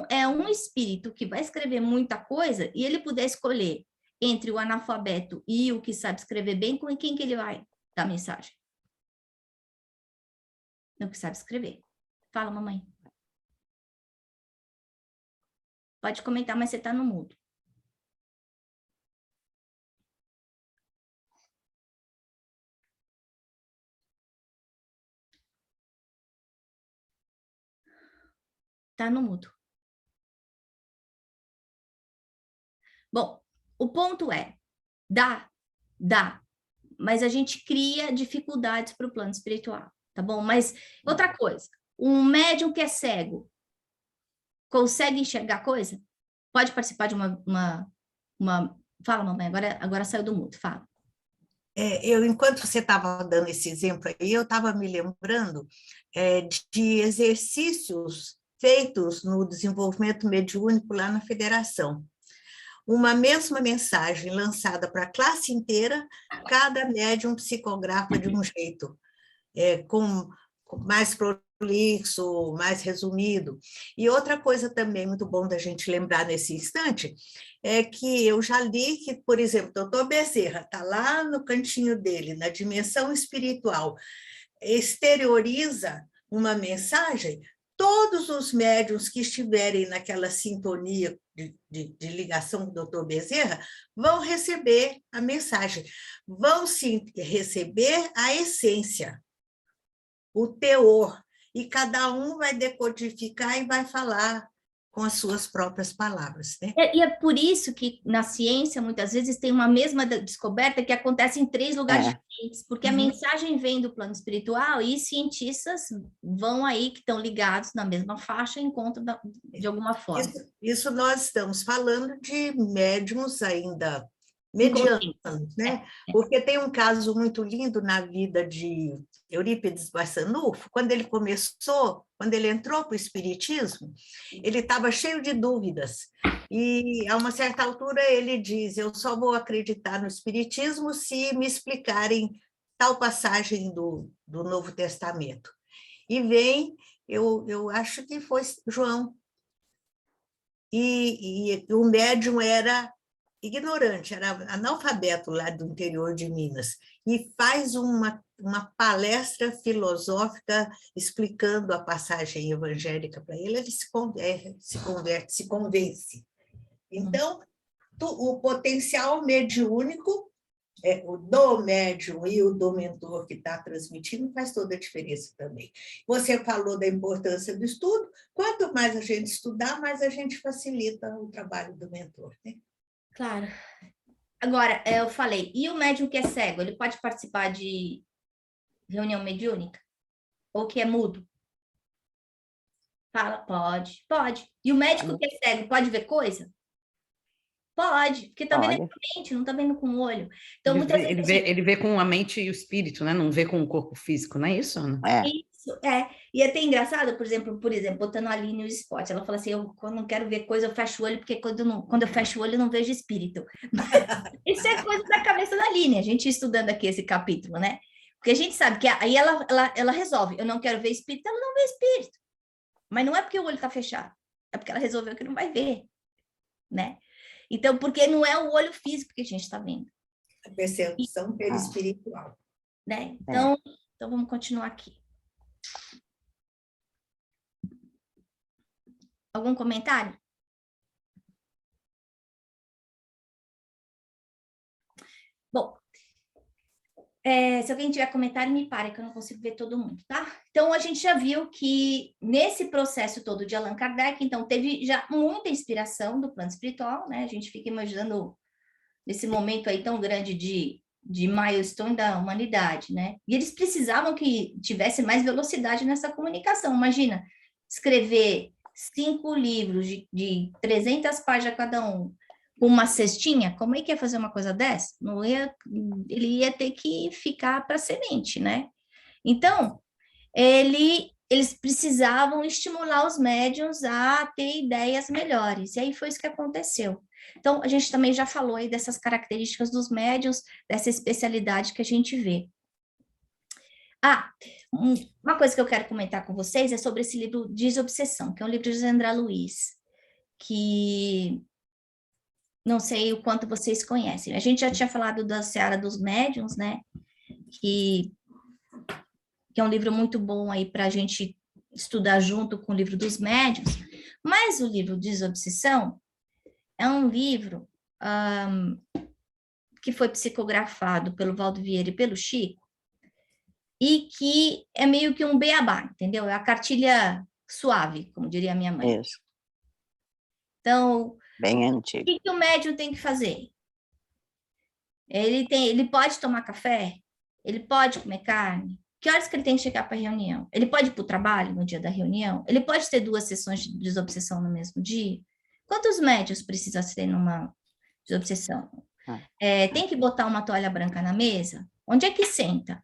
é um espírito que vai escrever muita coisa, e ele puder escolher entre o analfabeto e o que sabe escrever bem, com quem que ele vai dar mensagem? No que sabe escrever. Fala, mamãe. Pode comentar, mas você está no mudo. Está no mudo. Bom, o ponto é, dá, mas a gente cria dificuldades para o plano espiritual, tá bom? Mas outra coisa, um médium que é cego, consegue enxergar coisa? Pode participar de uma... Fala, mamãe, agora saiu do mudo, fala. Enquanto você estava dando esse exemplo aí, eu estava me lembrando de exercícios feitos no desenvolvimento mediúnico lá na federação. uma mesma mensagem lançada para a classe inteira, cada médium psicografa de um jeito, com mais prolixo, mais resumido. E outra coisa também muito bom da gente lembrar nesse instante é que eu já li que, por exemplo, o doutor Bezerra está lá no cantinho dele, na dimensão espiritual, exterioriza uma mensagem, todos os médiuns que estiverem naquela sintonia de ligação com o doutor Bezerra vão receber a mensagem, vão sim receber a essência, o teor, e cada um vai decodificar e vai falar com as suas próprias palavras, né? E é por isso que na ciência, muitas vezes, tem uma mesma descoberta que acontece em 3 lugares diferentes, porque a mensagem vem do plano espiritual e cientistas vão aí, que estão ligados na mesma faixa, encontram de alguma forma. Isso nós estamos falando de médiums ainda medianos, né? Porque tem um caso muito lindo na vida de Eurípides Barçanufo, quando ele entrou para o espiritismo, ele estava cheio de dúvidas, e a uma certa altura ele diz, eu só vou acreditar no espiritismo se me explicarem tal passagem do Novo Testamento. E vem, eu acho que foi João, e o médium era ignorante, era analfabeto lá do interior de Minas, e faz uma palestra filosófica explicando a passagem evangélica para ele, ele se converte, se convence. Então, o potencial mediúnico, o do médium e o do mentor que está transmitindo faz toda a diferença também. Você falou da importância do estudo, quanto mais a gente estudar, mais a gente facilita o trabalho do mentor, né? Claro. Agora, eu falei, e o médium que é cego, ele pode participar de reunião mediúnica? Ou que é mudo? Fala, pode. E o médico que é cego pode ver coisa? Pode, porque está vendo com a mente, não está vendo com o olho. Então, muitas vezes ele vê com a mente e o espírito, né? Não vê com o corpo físico, não é isso, Ana? Isso, E é até engraçado, por exemplo, botando a Aline no spot, ela fala assim, eu quando não quero ver coisa, eu fecho o olho, porque quando eu fecho o olho, eu não vejo espírito. Isso é coisa da cabeça da Aline, a gente estudando aqui esse capítulo, né? Porque a gente sabe que aí ela resolve, eu não quero ver espírito, ela não vê espírito. Mas não é porque o olho está fechado, é porque ela resolveu que não vai ver, né? Então, porque não é o olho físico que a gente está vendo. A percepção perispiritual. Né? Então, vamos continuar aqui. Algum comentário? Bom, se alguém tiver comentário, me pare, que eu não consigo ver todo mundo, tá? Então, a gente já viu que nesse processo todo de Allan Kardec, então, teve já muita inspiração do plano espiritual, né? A gente fica imaginando nesse momento aí tão grande de milestone da humanidade, né? E eles precisavam que tivesse mais velocidade nessa comunicação. Imagina, escrever 5 livros de 300 páginas cada um, com uma cestinha, como é que ia fazer uma coisa dessa? Ele ia ter que ficar para semente, né? Então, eles precisavam estimular os médiuns a ter ideias melhores, e aí foi isso que aconteceu. Então, a gente também já falou aí dessas características dos médiuns, dessa especialidade que a gente vê. Uma coisa que eu quero comentar com vocês é sobre esse livro Desobsessão, que é um livro de André Luiz, que não sei o quanto vocês conhecem. A gente já tinha falado da Seara dos Médiuns, né? Que é um livro muito bom aí para a gente estudar junto com o livro dos médiuns, mas o livro Desobsessão é um livro que foi psicografado pelo Valdo Vieira e pelo Chico, e que é meio que um beabá, entendeu? É a cartilha suave, como diria a minha mãe. Isso. Então, Bem antigo. o que o médium tem que fazer? Ele pode tomar café? Ele pode comer carne? Que horas que ele tem que chegar para a reunião? Ele pode ir para o trabalho no dia da reunião? Ele pode ter 2 sessões de desobsessão no mesmo dia? Quantos médiuns precisa ter numa desobsessão? Tem que botar uma toalha branca na mesa? Onde é que senta?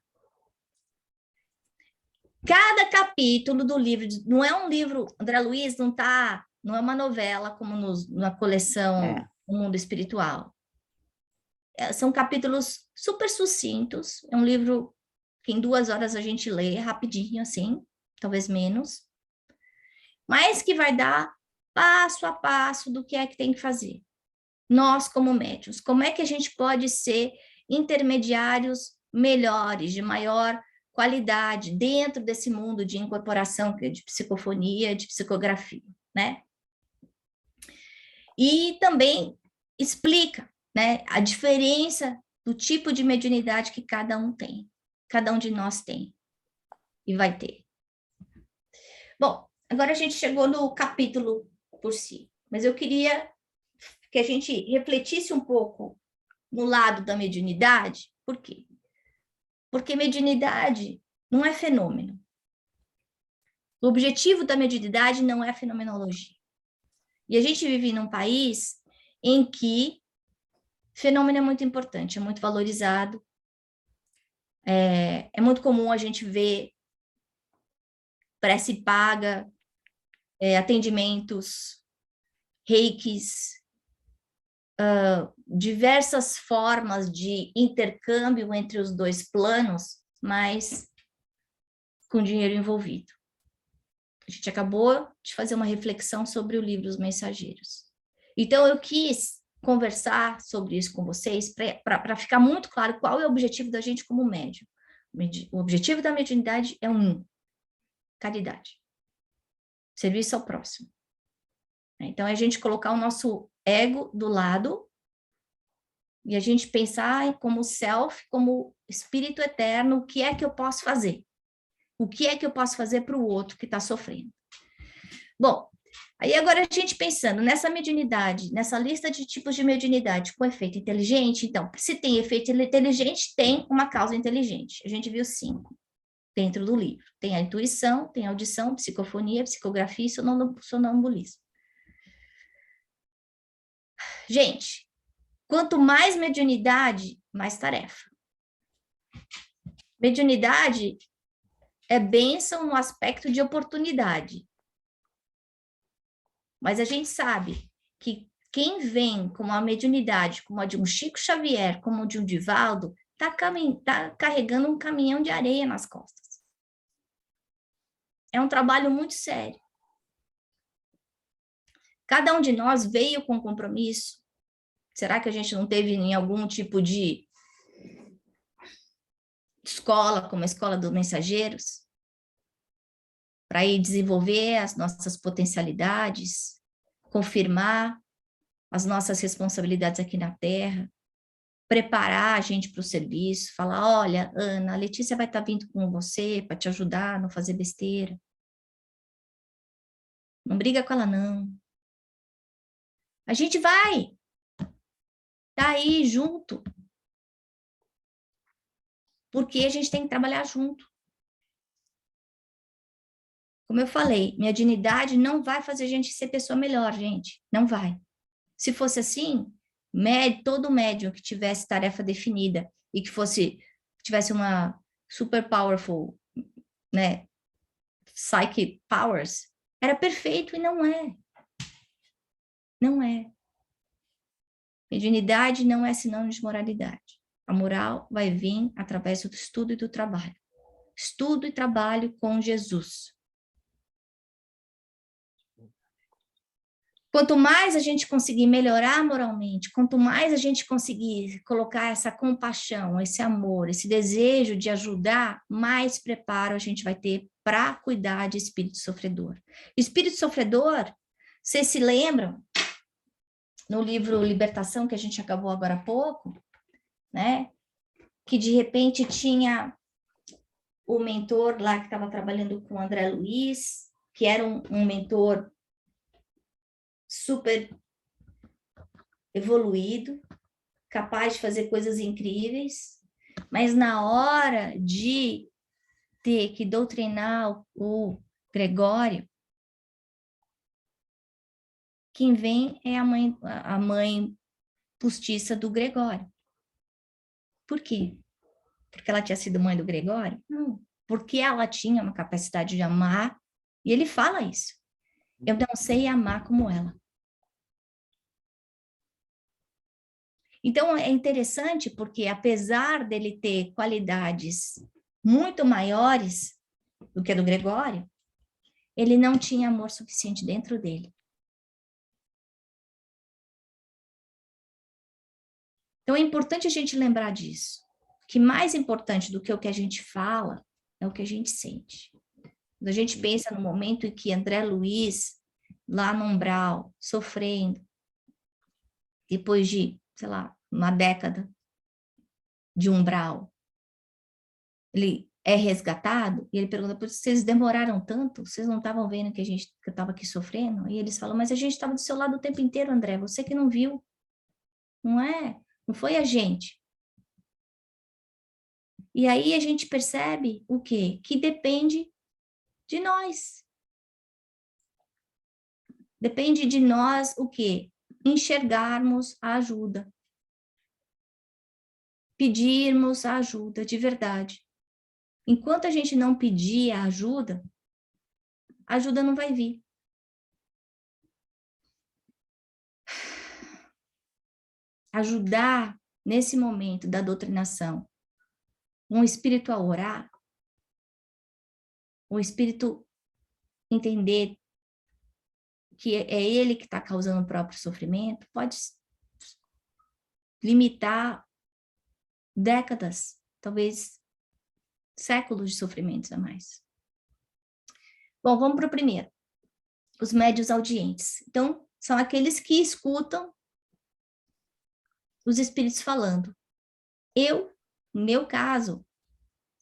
Cada capítulo do livro, não é um livro, André Luiz não é uma novela como na coleção o mundo espiritual. São capítulos super sucintos, é um livro que em 2 horas a gente lê rapidinho, assim, talvez menos, mas que vai dar passo a passo do que é que tem que fazer. Nós, como médiuns, como é que a gente pode ser intermediários melhores, de maior qualidade, dentro desse mundo de incorporação, de psicofonia, de psicografia, né? E também explica, né, a diferença do tipo de mediunidade que cada um tem, cada um de nós tem e vai ter. Bom, agora a gente chegou no capítulo por si, mas eu queria que a gente refletisse um pouco no lado da mediunidade. Por quê? Porque mediunidade não é fenômeno. O objetivo da mediunidade não é a fenomenologia. E a gente vive num país em que fenômeno é muito importante, é muito valorizado. É muito comum a gente ver prece paga, atendimentos, reikis, diversas formas de intercâmbio entre os dois planos, mas com dinheiro envolvido. A gente acabou de fazer uma reflexão sobre o livro Os Mensageiros. Então, eu quis conversar sobre isso com vocês para ficar muito claro qual é o objetivo da gente como médium. O objetivo da mediunidade é caridade. Serviço ao próximo. Então, é a gente colocar o nosso ego do lado e a gente pensar como self, como espírito eterno, o que é que eu posso fazer? O que é que eu posso fazer para o outro que está sofrendo? Bom, aí agora a gente pensando nessa mediunidade, nessa lista de tipos de mediunidade com efeito inteligente, então, se tem efeito inteligente, tem uma causa inteligente. A gente viu 5 dentro do livro. Tem a intuição, tem a audição, psicofonia, psicografia e sonambulismo. Gente, quanto mais mediunidade, mais tarefa. Mediunidade é bênção no aspecto de oportunidade. Mas a gente sabe que quem vem com uma mediunidade, como a de um Chico Xavier, como a de um Divaldo, está carregando um caminhão de areia nas costas. É um trabalho muito sério. Cada um de nós veio com compromisso. Será que a gente não teve em algum tipo de escola, como a Escola dos Mensageiros? Para ir desenvolver as nossas potencialidades, confirmar as nossas responsabilidades aqui na Terra, preparar a gente para o serviço, falar, olha, Ana, a Letícia vai estar vindo com você para te ajudar a não fazer besteira. Não briga com ela, não. A gente vai tá aí junto, porque a gente tem que trabalhar junto. Como eu falei, mediunidade não vai fazer a gente ser pessoa melhor, gente. Não vai. Se fosse assim, todo médium que tivesse tarefa definida e que tivesse uma super powerful, né, psychic powers, era perfeito e não é. Não é. Mediunidade não é sinônimo de moralidade. A moral vai vir através do estudo e do trabalho. Estudo e trabalho com Jesus. Quanto mais a gente conseguir melhorar moralmente, quanto mais a gente conseguir colocar essa compaixão, esse amor, esse desejo de ajudar, mais preparo a gente vai ter para cuidar de espírito sofredor. Espírito sofredor, vocês se lembram, no livro Libertação, que a gente acabou agora há pouco, né? Que de repente tinha o mentor lá que estava trabalhando com o André Luiz, que era um mentor super evoluído, capaz de fazer coisas incríveis, mas na hora de ter que doutrinar o Gregório, quem vem é a mãe postiça do Gregório. Por quê? Porque ela tinha sido mãe do Gregório? Não, porque ela tinha uma capacidade de amar, e ele fala isso. Eu não sei amar como ela. Então, é interessante porque, apesar dele ter qualidades muito maiores do que a do Gregório, ele não tinha amor suficiente dentro dele. Então, é importante a gente lembrar disso, que mais importante do que o que a gente fala é o que a gente sente. Quando a gente pensa no momento em que André Luiz, lá no umbral, sofrendo, depois de, sei lá, uma década de umbral, ele é resgatado, e ele pergunta, por que vocês demoraram tanto? Vocês não estavam vendo que que eu estava aqui sofrendo? E eles falam, mas a gente estava do seu lado o tempo inteiro, André, você que não viu. Não é? Não foi a gente. E aí a gente percebe o quê? Que depende de nós. Depende de nós o quê? Enxergarmos a ajuda. Pedirmos a ajuda de verdade. Enquanto a gente não pedir a ajuda não vai vir. Ajudar nesse momento da doutrinação um espírito a orar, um espírito entender que é ele que está causando o próprio sofrimento, pode limitar décadas, talvez séculos de sofrimentos a mais. Bom, vamos para o primeiro. Os médios audientes. Então, são aqueles que escutam os espíritos falando. Eu, no meu caso,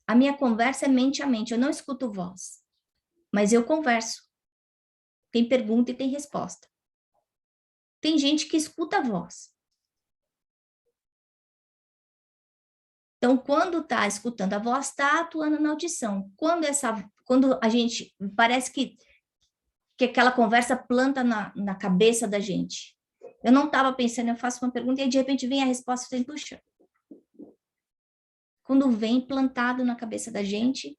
a minha conversa é mente a mente, eu não escuto voz, mas eu converso. Tem pergunta e tem resposta. Tem gente que escuta a voz. Então, quando está escutando a voz, está atuando na audição. Quando a gente, parece que aquela conversa planta na cabeça da gente. Eu não estava pensando, eu faço uma pergunta e de repente vem a resposta e você puxa. Quando vem plantado na cabeça da gente,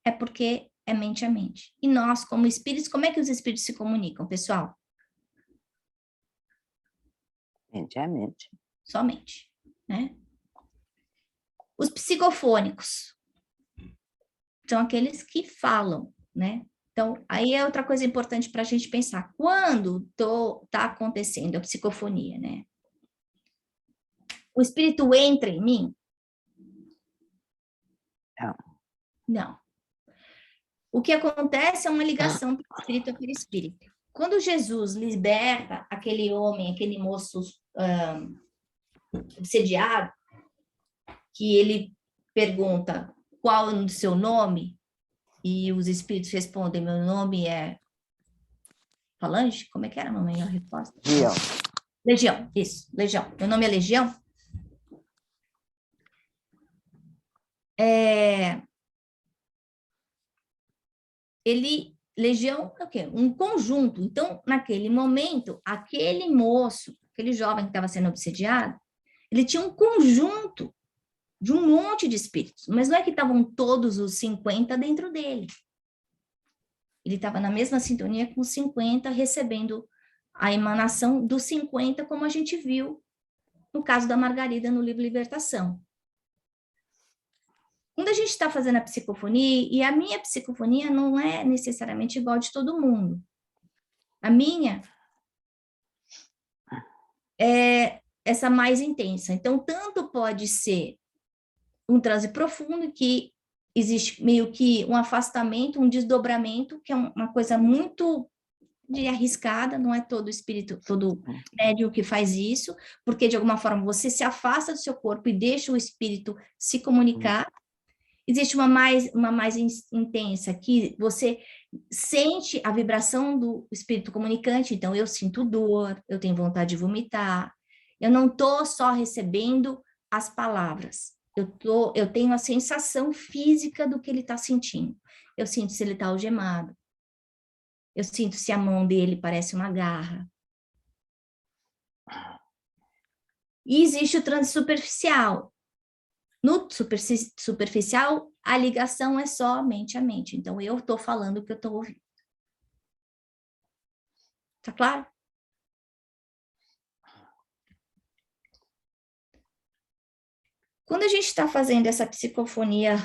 é porque é mente a mente. E nós, como espíritos, como é que os espíritos se comunicam, pessoal? Mente a mente. Somente, né? Os psicofônicos são aqueles que falam, né? Então, aí é outra coisa importante para a gente pensar. Quando está acontecendo a psicofonia, né? O espírito entra em mim? Não. Não. O que acontece é uma ligação do espírito para espírito. Quando Jesus liberta aquele homem, aquele moço obsediado, que ele pergunta qual é o seu nome, e os espíritos respondem, meu nome é Falange? Como é que era, mamãe, a resposta? Legião. Legião, isso, Legião. Meu nome é Legião? Legião é o quê? Um conjunto. Então, naquele momento, aquele moço, aquele jovem que estava sendo obsediado, ele tinha um conjunto de um monte de espíritos, mas não é que estavam todos os 50 dentro dele. Ele estava na mesma sintonia com os 50, recebendo a emanação dos 50, como a gente viu no caso da Margarida no livro Libertação. Quando a gente está fazendo a psicofonia, e a minha psicofonia não é necessariamente igual a de todo mundo. A minha é essa mais intensa. Então, tanto pode ser um transe profundo, que existe meio que um afastamento, um desdobramento, que é uma coisa muito arriscada, não é todo espírito, todo médium que faz isso, porque de alguma forma você se afasta do seu corpo e deixa o espírito se comunicar. Existe uma mais intensa, que você sente a vibração do espírito comunicante, então eu sinto dor, eu tenho vontade de vomitar, eu não estou só recebendo as palavras, eu tenho a sensação física do que ele está sentindo. Eu sinto se ele está algemado, eu sinto se a mão dele parece uma garra. E existe o transe superficial. No superficial, a ligação é só mente a mente. Então, eu estou falando o que eu estou ouvindo. Tá claro? Quando a gente está fazendo essa psicofonia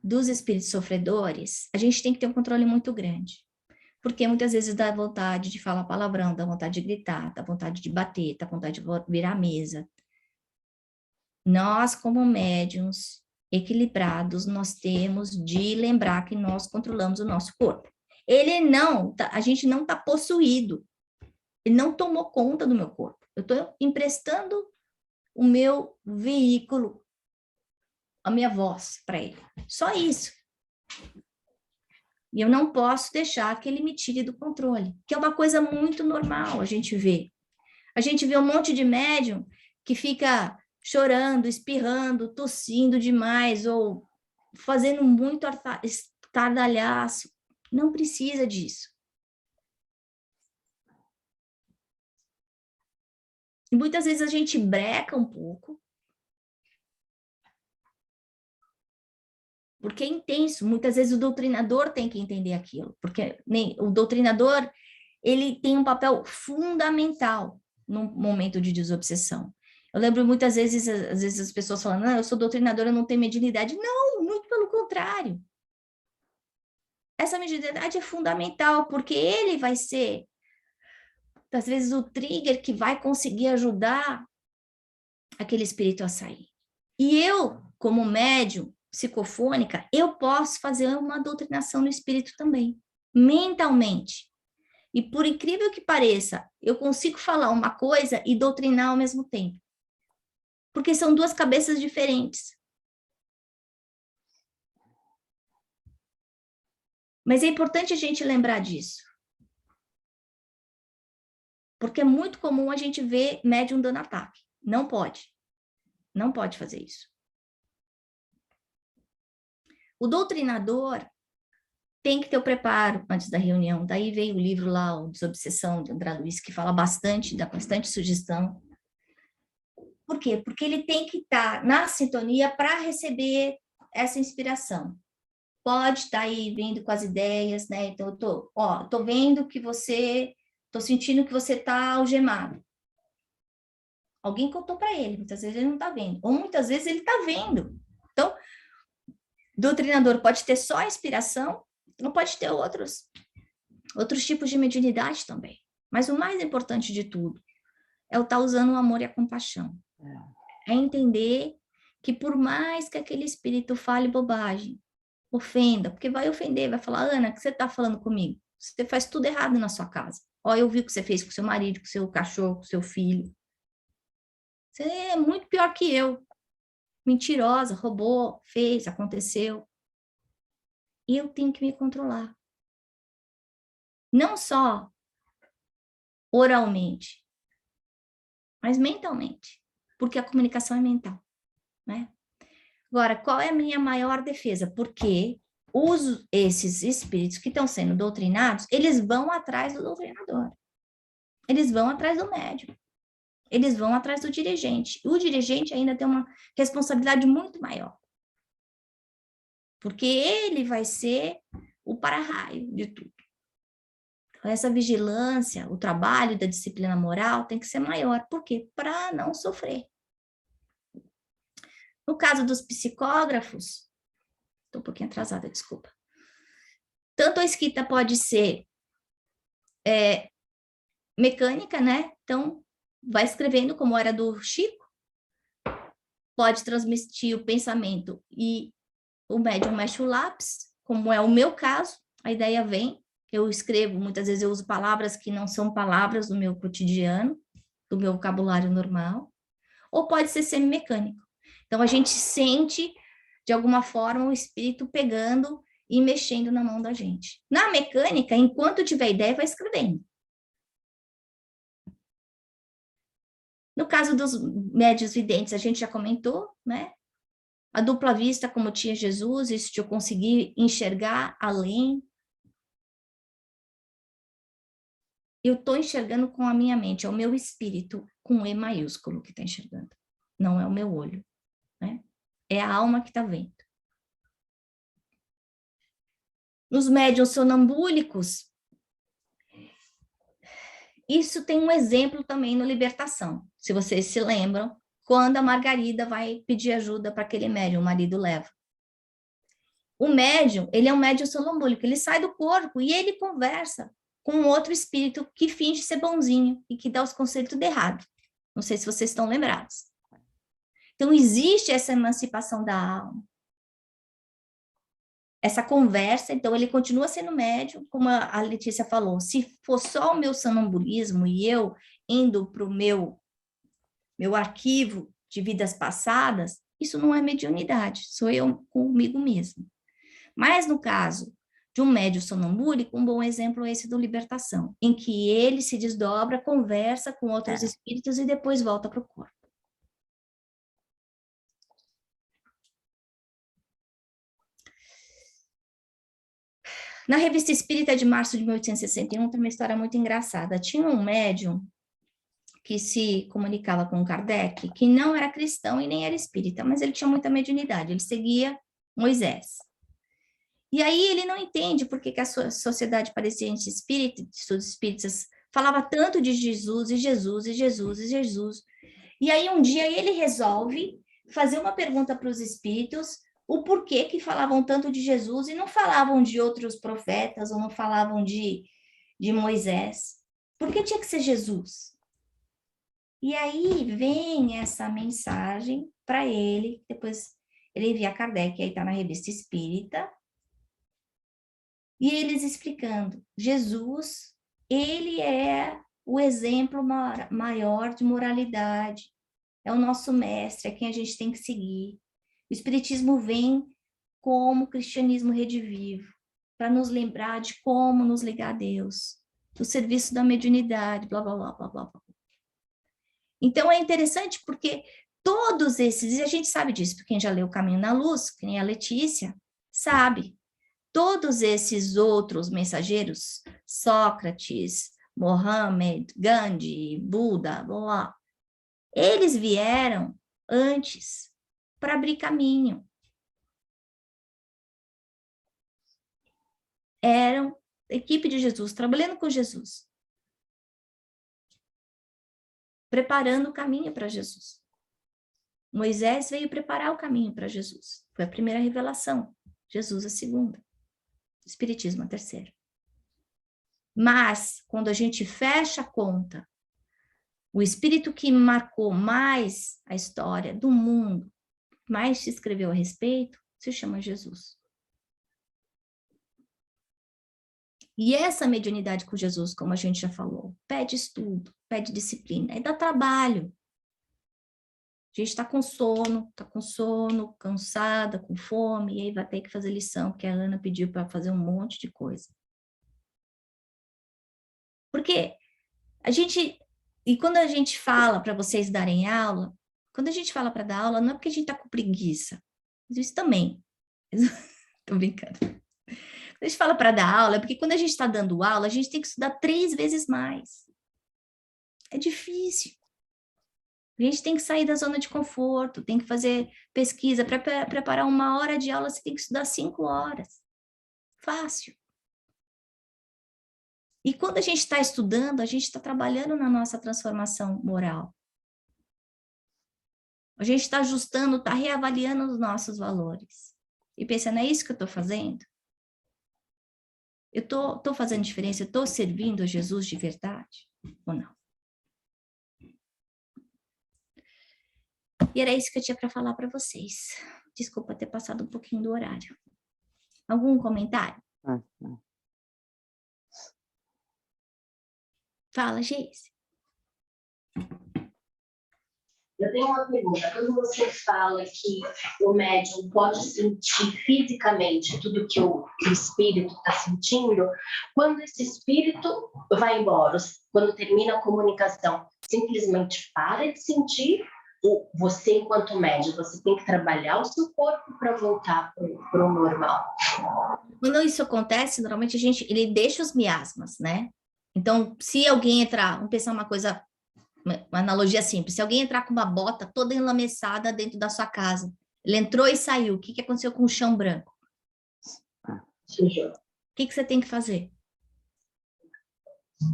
dos espíritos sofredores, a gente tem que ter um controle muito grande. Porque muitas vezes dá vontade de falar palavrão, dá vontade de gritar, dá vontade de bater, dá vontade de virar a mesa. Nós, como médiuns equilibrados, nós temos de lembrar que nós controlamos o nosso corpo. A gente não está possuído. Ele não tomou conta do meu corpo. Eu estou emprestando o meu veículo, a minha voz para ele. Só isso. E eu não posso deixar que ele me tire do controle, que é uma coisa muito normal a gente vê. A gente vê um monte de médium que fica chorando, espirrando, tossindo demais, ou fazendo muito estardalhaço. Não precisa disso. E muitas vezes a gente breca um pouco, porque é intenso. Muitas vezes o doutrinador tem que entender aquilo, porque o doutrinador, ele tem um papel fundamental no momento de desobsessão. Eu lembro muitas vezes, às vezes as pessoas falam, não, eu sou doutrinadora, eu não tenho mediunidade. Não, muito pelo contrário. Essa mediunidade é fundamental, porque ele vai ser, às vezes, o trigger que vai conseguir ajudar aquele espírito a sair. E eu, como médium psicofônica, eu posso fazer uma doutrinação no espírito também, mentalmente. E por incrível que pareça, eu consigo falar uma coisa e doutrinar ao mesmo tempo. Porque são duas cabeças diferentes. Mas é importante a gente lembrar disso. Porque é muito comum a gente ver médium dando ataque. Não pode. Não pode fazer isso. O doutrinador tem que ter o preparo antes da reunião. Daí veio o livro lá, o Desobsessão, de André Luiz, que fala bastante, dá bastante sugestão. Por quê? Porque ele tem que estar na sintonia para receber essa inspiração. Pode estar aí vindo com as ideias, né? Então, eu tô vendo que tô sentindo que você está algemado. Alguém contou para ele, muitas vezes ele não está vendo. Ou muitas vezes ele está vendo. Então, doutrinador pode ter só a inspiração, não pode ter outros tipos de mediunidade também. Mas o mais importante de tudo é o estar usando o amor e a compaixão. É entender que por mais que aquele espírito fale bobagem, ofenda, porque vai ofender, vai falar, Ana, o que você está falando comigo? Você faz tudo errado na sua casa. Ó, eu vi o que você fez com seu marido, com seu cachorro, com seu filho. Você é muito pior que eu. Mentirosa, roubou, fez, aconteceu. E eu tenho que me controlar. Não só oralmente, mas mentalmente. Porque a comunicação é mental, né? Agora, qual é a minha maior defesa? Porque esses espíritos que estão sendo doutrinados, eles vão atrás do doutrinador. Eles vão atrás do médium. Eles vão atrás do dirigente. O dirigente ainda tem uma responsabilidade muito maior. Porque ele vai ser o para-raio de tudo. Então, essa vigilância, o trabalho da disciplina moral tem que ser maior. Por quê? Para não sofrer. No caso dos psicógrafos, estou um pouquinho atrasada, desculpa. Tanto a escrita pode ser mecânica, né? Então, vai escrevendo como era do Chico, pode transmitir o pensamento e o médium mexe o lápis, como é o meu caso, a ideia vem, eu escrevo, muitas vezes eu uso palavras que não são palavras do meu cotidiano, do meu vocabulário normal, ou pode ser semi-mecânico. Então, a gente sente, de alguma forma, o espírito pegando e mexendo na mão da gente. Na mecânica, enquanto tiver ideia, vai escrevendo. No caso dos médiuns videntes, a gente já comentou, né? A dupla vista, como tinha Jesus, isso de eu conseguir enxergar além. Eu estou enxergando com a minha mente, é o meu espírito, com E maiúsculo, que está enxergando. Não é o meu olho, né? É a alma que está vendo. Nos médiuns sonambúlicos, isso tem um exemplo também no Libertação. Se vocês se lembram, quando a Margarida vai pedir ajuda para aquele médium, o marido leva. O médium, ele é um médium sonambúlico, ele sai do corpo e ele conversa com um outro espírito que finge ser bonzinho e que dá os conselhos tudo errado. Não sei se vocês estão lembrados. Então, existe essa emancipação da alma. Essa conversa, então, ele continua sendo médium, como a Letícia falou, se for só o meu sonambulismo e eu indo para o meu arquivo de vidas passadas, isso não é mediunidade, sou eu comigo mesmo. Mas no caso de um médium sonambúlico, um bom exemplo é esse do Libertação, em que ele se desdobra, conversa com outros espíritos e depois volta para o corpo. Na Revista Espírita de março de 1861 tem uma história muito engraçada. Tinha um médium que se comunicava com Kardec, que não era cristão e nem era espírita, mas ele tinha muita mediunidade, ele seguia Moisés. E aí ele não entende por que a Sociedade Parisiense Espírita, de Estudos Espíritas, falava tanto de Jesus e Jesus e Jesus e Jesus. E aí um dia ele resolve fazer uma pergunta para os espíritos, o porquê que falavam tanto de Jesus e não falavam de outros profetas ou não falavam de Moisés. Por que tinha que ser Jesus? E aí vem essa mensagem para ele, depois ele envia a Kardec, aí está na Revista Espírita, e eles explicando, Jesus, ele é o exemplo maior de moralidade, é o nosso mestre, é quem a gente tem que seguir. O Espiritismo vem como cristianismo redivivo, para nos lembrar de como nos ligar a Deus, do serviço da mediunidade, blá, blá, blá, blá, blá, blá. Então, é interessante porque todos esses, e a gente sabe disso, porque quem já leu O Caminho na Luz, que nem a Letícia, sabe, todos esses outros mensageiros, Sócrates, Mohammed, Gandhi, Buda, blá, blá, eles vieram antes para abrir caminho. Eram equipe de Jesus, trabalhando com Jesus. Preparando o caminho para Jesus. Moisés veio preparar o caminho para Jesus. Foi a primeira revelação. Jesus a segunda. Espiritismo a terceira. Mas, quando a gente fecha a conta, o espírito que marcou mais a história do mundo, mais se escreveu a respeito, se chama Jesus. E essa mediunidade com Jesus, como a gente já falou, pede estudo, pede disciplina, e dá trabalho. A gente está com sono, cansada, com fome, e aí vai ter que fazer lição, porque a Ana pediu para fazer um monte de coisa. Porque e quando a gente fala para vocês darem aula, quando a gente fala para dar aula, não é porque a gente está com preguiça, mas isso também. Estou brincando. Quando a gente fala para dar aula, é porque quando a gente está dando aula, a gente tem que estudar 3 vezes mais. É difícil. A gente tem que sair da zona de conforto, tem que fazer pesquisa. Para preparar 1 hora de aula, você tem que estudar 5 horas. Fácil. E quando a gente está estudando, a gente está trabalhando na nossa transformação moral. A gente está ajustando, está reavaliando os nossos valores. E pensando, é isso que eu estou fazendo? Eu estou fazendo diferença? Eu estou servindo a Jesus de verdade? Ou não? E era isso que eu tinha para falar para vocês. Desculpa ter passado um pouquinho do horário. Algum comentário? Fala, Geise. Eu tenho uma pergunta. Quando você fala que o médium pode sentir fisicamente tudo que o espírito está sentindo, quando esse espírito vai embora, quando termina a comunicação, simplesmente para de sentir? Ou você, enquanto médium, você tem que trabalhar o seu corpo para voltar para o normal? Quando isso acontece, normalmente ele deixa os miasmas, né? Então, se alguém entrar, vamos pensar uma analogia simples, se alguém entrar com uma bota toda enlameçada dentro da sua casa, ele entrou e saiu, o que aconteceu com o chão branco? Sujou. O que você tem que fazer?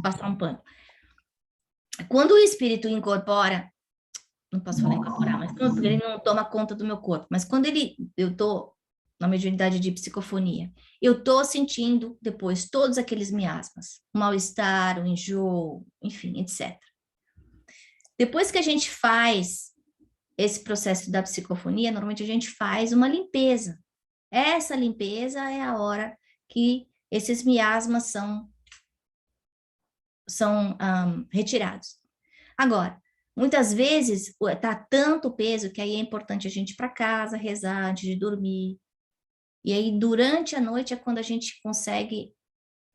Passar um pano. Quando o espírito incorpora, não posso falar incorporar, mas porque ele não toma conta do meu corpo. Mas quando eu estou na mediunidade de psicofonia, eu estou sentindo depois todos aqueles miasmas, o mal-estar, o enjoo, enfim, etc. Depois que a gente faz esse processo da psicofonia, normalmente a gente faz uma limpeza. Essa limpeza é a hora que esses miasmas são retirados. Agora, muitas vezes está tanto peso que aí é importante a gente ir para casa, rezar antes de dormir. E aí, durante a noite, é quando a gente consegue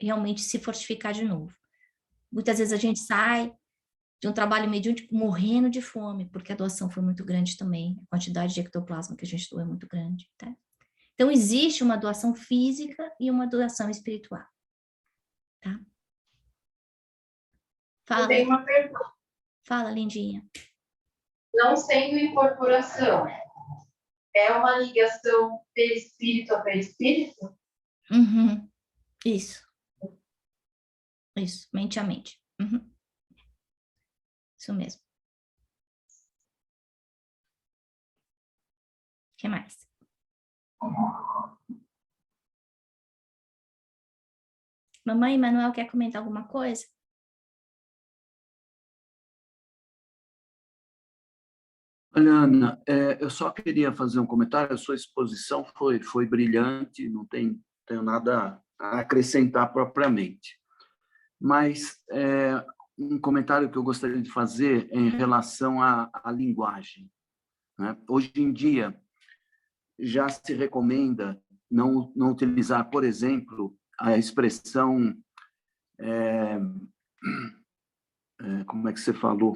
realmente se fortificar de novo. Muitas vezes a gente sai de um trabalho mediúnico morrendo de fome, porque a doação foi muito grande também. A quantidade de ectoplasma que a gente doa é muito grande, tá? Então, existe uma doação física e uma doação espiritual, tá? Eu tenho uma pergunta. Fala, lindinha. Não sendo incorporação, é uma ligação perispírito a perispírito? Uhum. Isso, mente a mente. Uhum. Isso mesmo. O que mais? Mamãe e Manuel quer comentar alguma coisa? Olha, Ana, eu só queria fazer um comentário. A sua exposição foi brilhante, não tenho nada a acrescentar propriamente. Mas um comentário que eu gostaria de fazer é em relação à linguagem, né? Hoje em dia, já se recomenda não utilizar, por exemplo, a expressão... como é que você falou?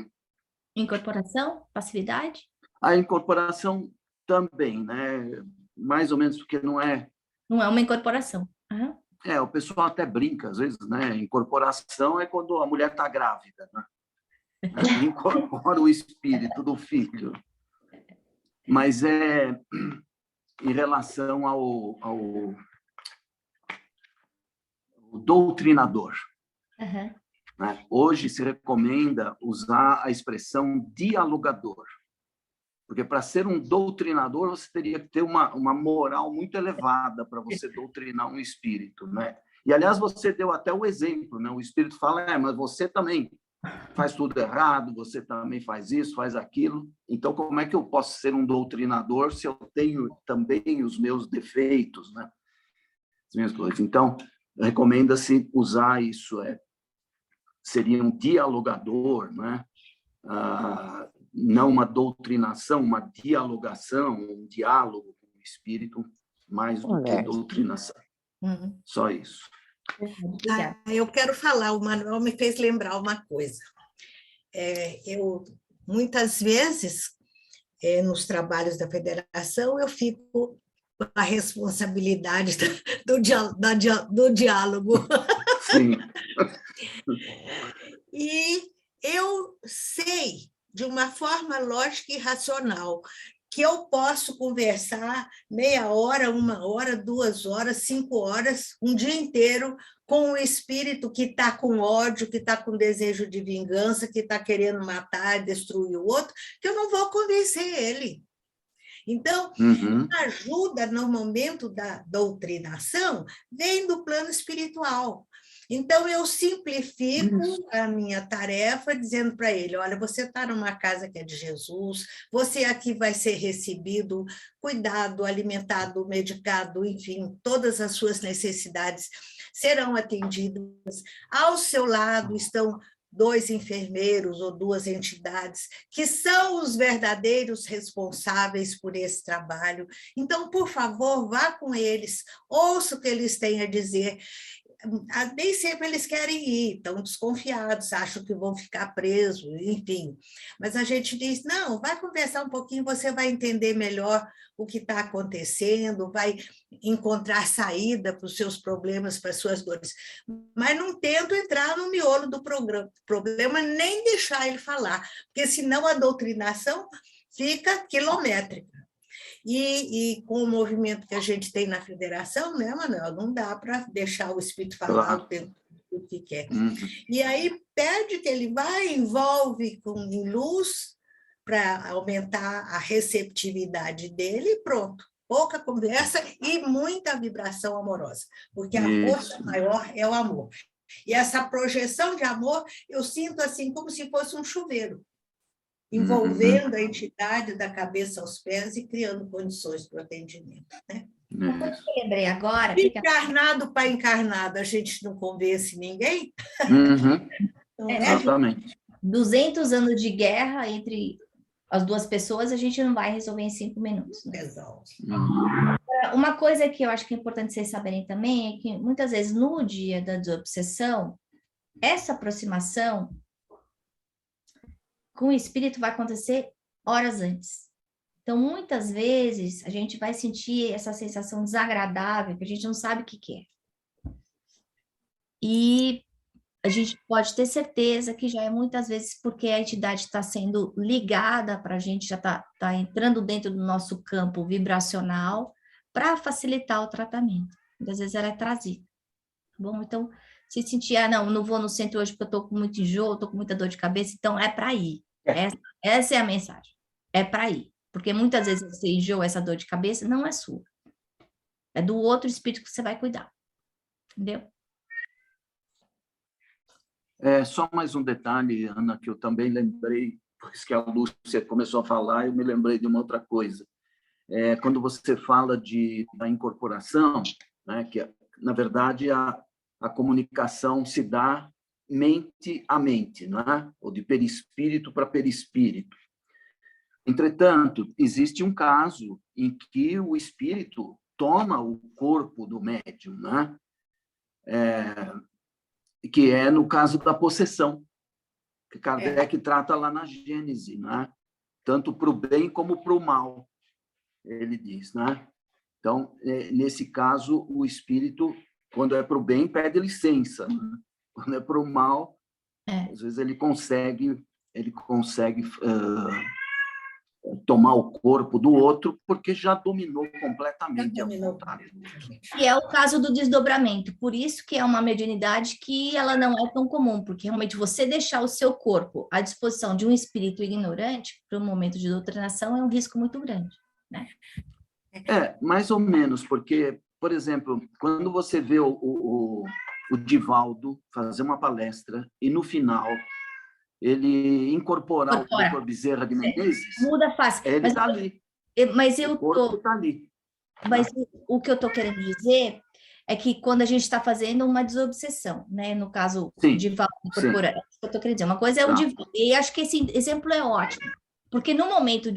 Incorporação? Passividade? A incorporação também, né? Mais ou menos, porque não é... Não é uma incorporação. Uhum. O pessoal até brinca, às vezes, né? Incorporação é quando a mulher está grávida, né? Aí incorpora o espírito do filho. Mas em relação ao doutrinador. Uhum. Né? Hoje se recomenda usar a expressão dialogador, porque para ser um doutrinador você teria que ter uma moral muito elevada para você doutrinar um espírito, né? E, aliás, você deu até o exemplo, né? O espírito fala, mas você também faz tudo errado, você também faz isso, faz aquilo. Então, como é que eu posso ser um doutrinador se eu tenho também os meus defeitos, né? As minhas coisas. Então, recomenda-se usar isso, seria um dialogador, né? Não uma doutrinação, uma dialogação, um diálogo com o espírito, mais do que doutrinação. Uhum. Só isso. Eu quero falar, o Manuel me fez lembrar uma coisa. Eu, muitas vezes, nos trabalhos da federação, eu fico com a responsabilidade do diálogo. Sim. E eu sei, de uma forma lógica e racional, que eu posso conversar meia hora, 1 hora, 2 horas, 5 horas, um dia inteiro, com um espírito que está com ódio, que está com desejo de vingança, que está querendo matar, destruir o outro, que eu não vou convencer ele. Então, a ajuda no momento da doutrinação vem do plano espiritual. Então, eu simplifico a minha tarefa dizendo para ele, olha, você está numa casa que é de Jesus, você aqui vai ser recebido, cuidado, alimentado, medicado, enfim, todas as suas necessidades serão atendidas. Ao seu lado estão 2 enfermeiros ou 2 entidades que são os verdadeiros responsáveis por esse trabalho. Então, por favor, vá com eles, ouça o que eles têm a dizer. Nem sempre eles querem ir, estão desconfiados, acham que vão ficar presos, enfim. Mas a gente diz, não, vai conversar um pouquinho, você vai entender melhor o que está acontecendo, vai encontrar saída para os seus problemas, para as suas dores. Mas não tento entrar no miolo do problema, nem deixar ele falar, porque senão a doutrinação fica quilométrica. E com o movimento que a gente tem na federação, né, Manuel, não dá para deixar o espírito falar o tempo o que quer. E aí pede que ele vá, envolve em luz, para aumentar a receptividade dele e pronto. Pouca conversa e muita vibração amorosa, porque a força maior é o amor. E essa projeção de amor, eu sinto assim como se fosse um chuveiro, envolvendo a entidade da cabeça aos pés e criando condições para o atendimento, né? Eu lembrei agora... De encarnado para encarnado, a gente não convence ninguém? Exatamente. 200 anos de guerra entre as duas pessoas, a gente não vai resolver em 5 minutos. Né? Uma coisa que eu acho que é importante vocês saberem também é que, muitas vezes, no dia da desobsessão, essa aproximação com o espírito vai acontecer horas antes. Então, muitas vezes, a gente vai sentir essa sensação desagradável, que a gente não sabe o que é. E a gente pode ter certeza que já é muitas vezes porque a entidade está sendo ligada para a gente, já está entrando dentro do nosso campo vibracional para facilitar o tratamento. Muitas vezes ela é trazida. Tá bom? Então, se sentir, não vou no centro hoje porque eu estou com muito enjoo, estou com muita dor de cabeça, então é para ir. Essa é a mensagem. É para ir. Porque muitas vezes esse enjoo, essa dor de cabeça, não é sua. É do outro espírito que você vai cuidar. Entendeu? Só mais um detalhe, Ana, que eu também lembrei, pois que a Lúcia começou a falar, eu me lembrei de uma outra coisa. Quando você fala da incorporação, né, que, na verdade, a comunicação se dá mente a mente, né? Ou de perispírito para perispírito. Entretanto, existe um caso em que o espírito toma o corpo do médium, né? Que é no caso da possessão, que Kardec trata lá na Gênese, né? Tanto para o bem como para o mal, ele diz, né? Então, nesse caso, o espírito, quando é para o bem, pede licença, né? Quando é para o mal, às vezes ele consegue tomar o corpo do outro, porque já dominou completamente a vontade. E é o caso do desdobramento, por isso que é uma mediunidade que ela não é tão comum, porque realmente você deixar o seu corpo à disposição de um espírito ignorante para um momento de doutrinação é um risco muito grande, né? Mais ou menos, porque, por exemplo, quando você vê o Divaldo fazer uma palestra e, no final, ele incorporar o Dr. Bezerra de Menezes, muda fácil. Ele está ali. O corpo está ali. Mas o que eu estou querendo dizer é que quando a gente está fazendo uma desobsessão, né? No caso, o Divaldo incorporando, é isso que eu estou querendo dizer. Uma coisa é o Divaldo, e acho que esse exemplo é ótimo, porque no momento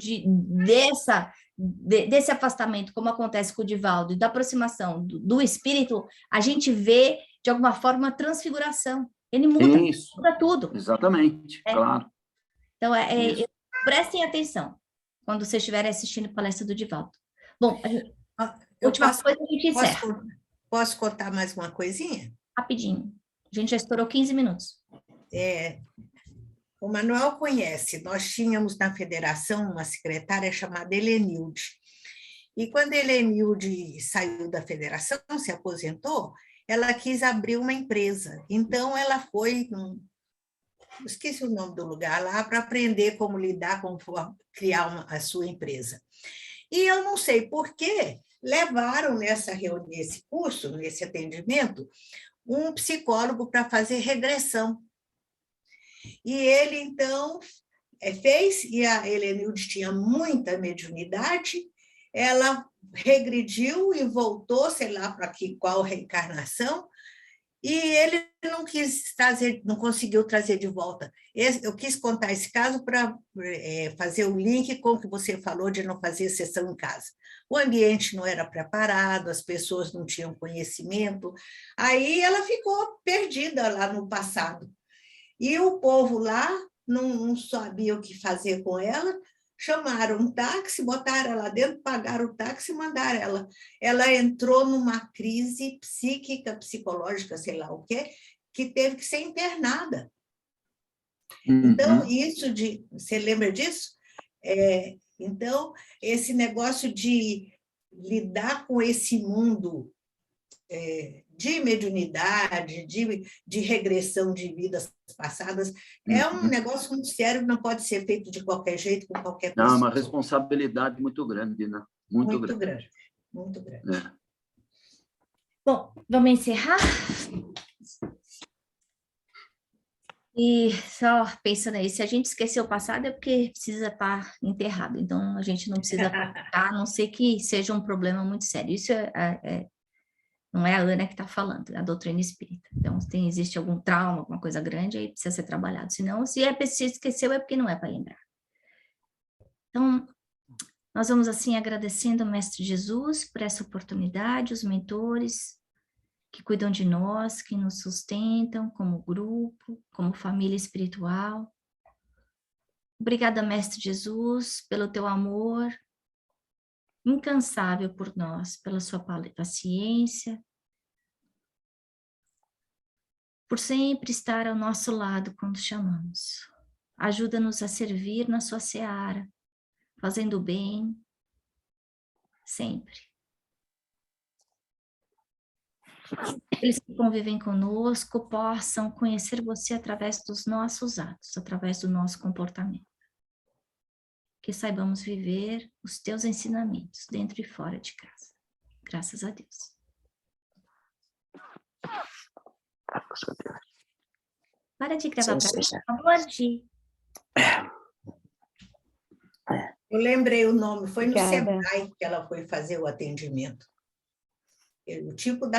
desse afastamento, como acontece com o Divaldo, e da aproximação do espírito, a gente vê, de alguma forma, a transfiguração. Ele muda tudo. Exatamente, claro. Então, prestem atenção quando vocês estiverem assistindo a palestra do Divaldo. Bom, última coisa, a gente encerra. Posso contar mais uma coisinha? Rapidinho. A gente já estourou 15 minutos. O Manuel conhece. Nós tínhamos na federação uma secretária chamada Helenilde. E quando a Helenilde saiu da federação, se aposentou, ela quis abrir uma empresa. Então, ela foi, esqueci o nome do lugar lá, para aprender como lidar, como criar a sua empresa. E eu não sei por quê, levaram nesse curso, nesse atendimento, um psicólogo para fazer regressão. E ele, então, fez, e a Helenilde tinha muita mediunidade, ela regrediu e voltou, sei lá para qual reencarnação, e ele não conseguiu trazer de volta. Eu quis contar esse caso para fazer o link com o que você falou de não fazer sessão em casa. O ambiente não era preparado, as pessoas não tinham conhecimento, aí ela ficou perdida lá no passado. E o povo lá não sabia o que fazer com ela, chamaram um táxi, botaram ela dentro, pagaram o táxi e mandaram ela. Ela entrou numa crise psíquica, psicológica, sei lá o quê, que teve que ser internada. Então, você lembra disso? Então, esse negócio de lidar com esse mundo de mediunidade, de regressão de vidas passadas, é um negócio muito sério, não pode ser feito de qualquer jeito, com qualquer pessoa. Não, é uma responsabilidade muito grande, né? Muito grande. Muito grande. É. Bom, vamos encerrar? E só pensando aí, se a gente esqueceu o passado é porque precisa estar enterrado. Então, a gente não precisa praticar, a não ser que seja um problema muito sério. Isso não é a Ana que está falando, é a doutrina espírita. Então, se existe algum trauma, alguma coisa grande, aí precisa ser trabalhado. Senão, se esqueceu, é porque não é para lembrar. Então, nós vamos assim agradecendo ao Mestre Jesus por essa oportunidade, os mentores que cuidam de nós, que nos sustentam como grupo, como família espiritual. Obrigada, Mestre Jesus, pelo teu amor incansável por nós, pela sua paciência, por sempre estar ao nosso lado quando chamamos. Ajuda-nos a servir na sua seara, fazendo o bem, sempre. Eles que convivem conosco possam conhecer você através dos nossos atos, através do nosso comportamento. Que saibamos viver os teus ensinamentos dentro e fora de casa. Graças a Deus. Para de gravar para mim, por favor, Gi. Eu lembrei o nome, foi no Obrigada. Sebrae que ela foi fazer o atendimento. O tipo da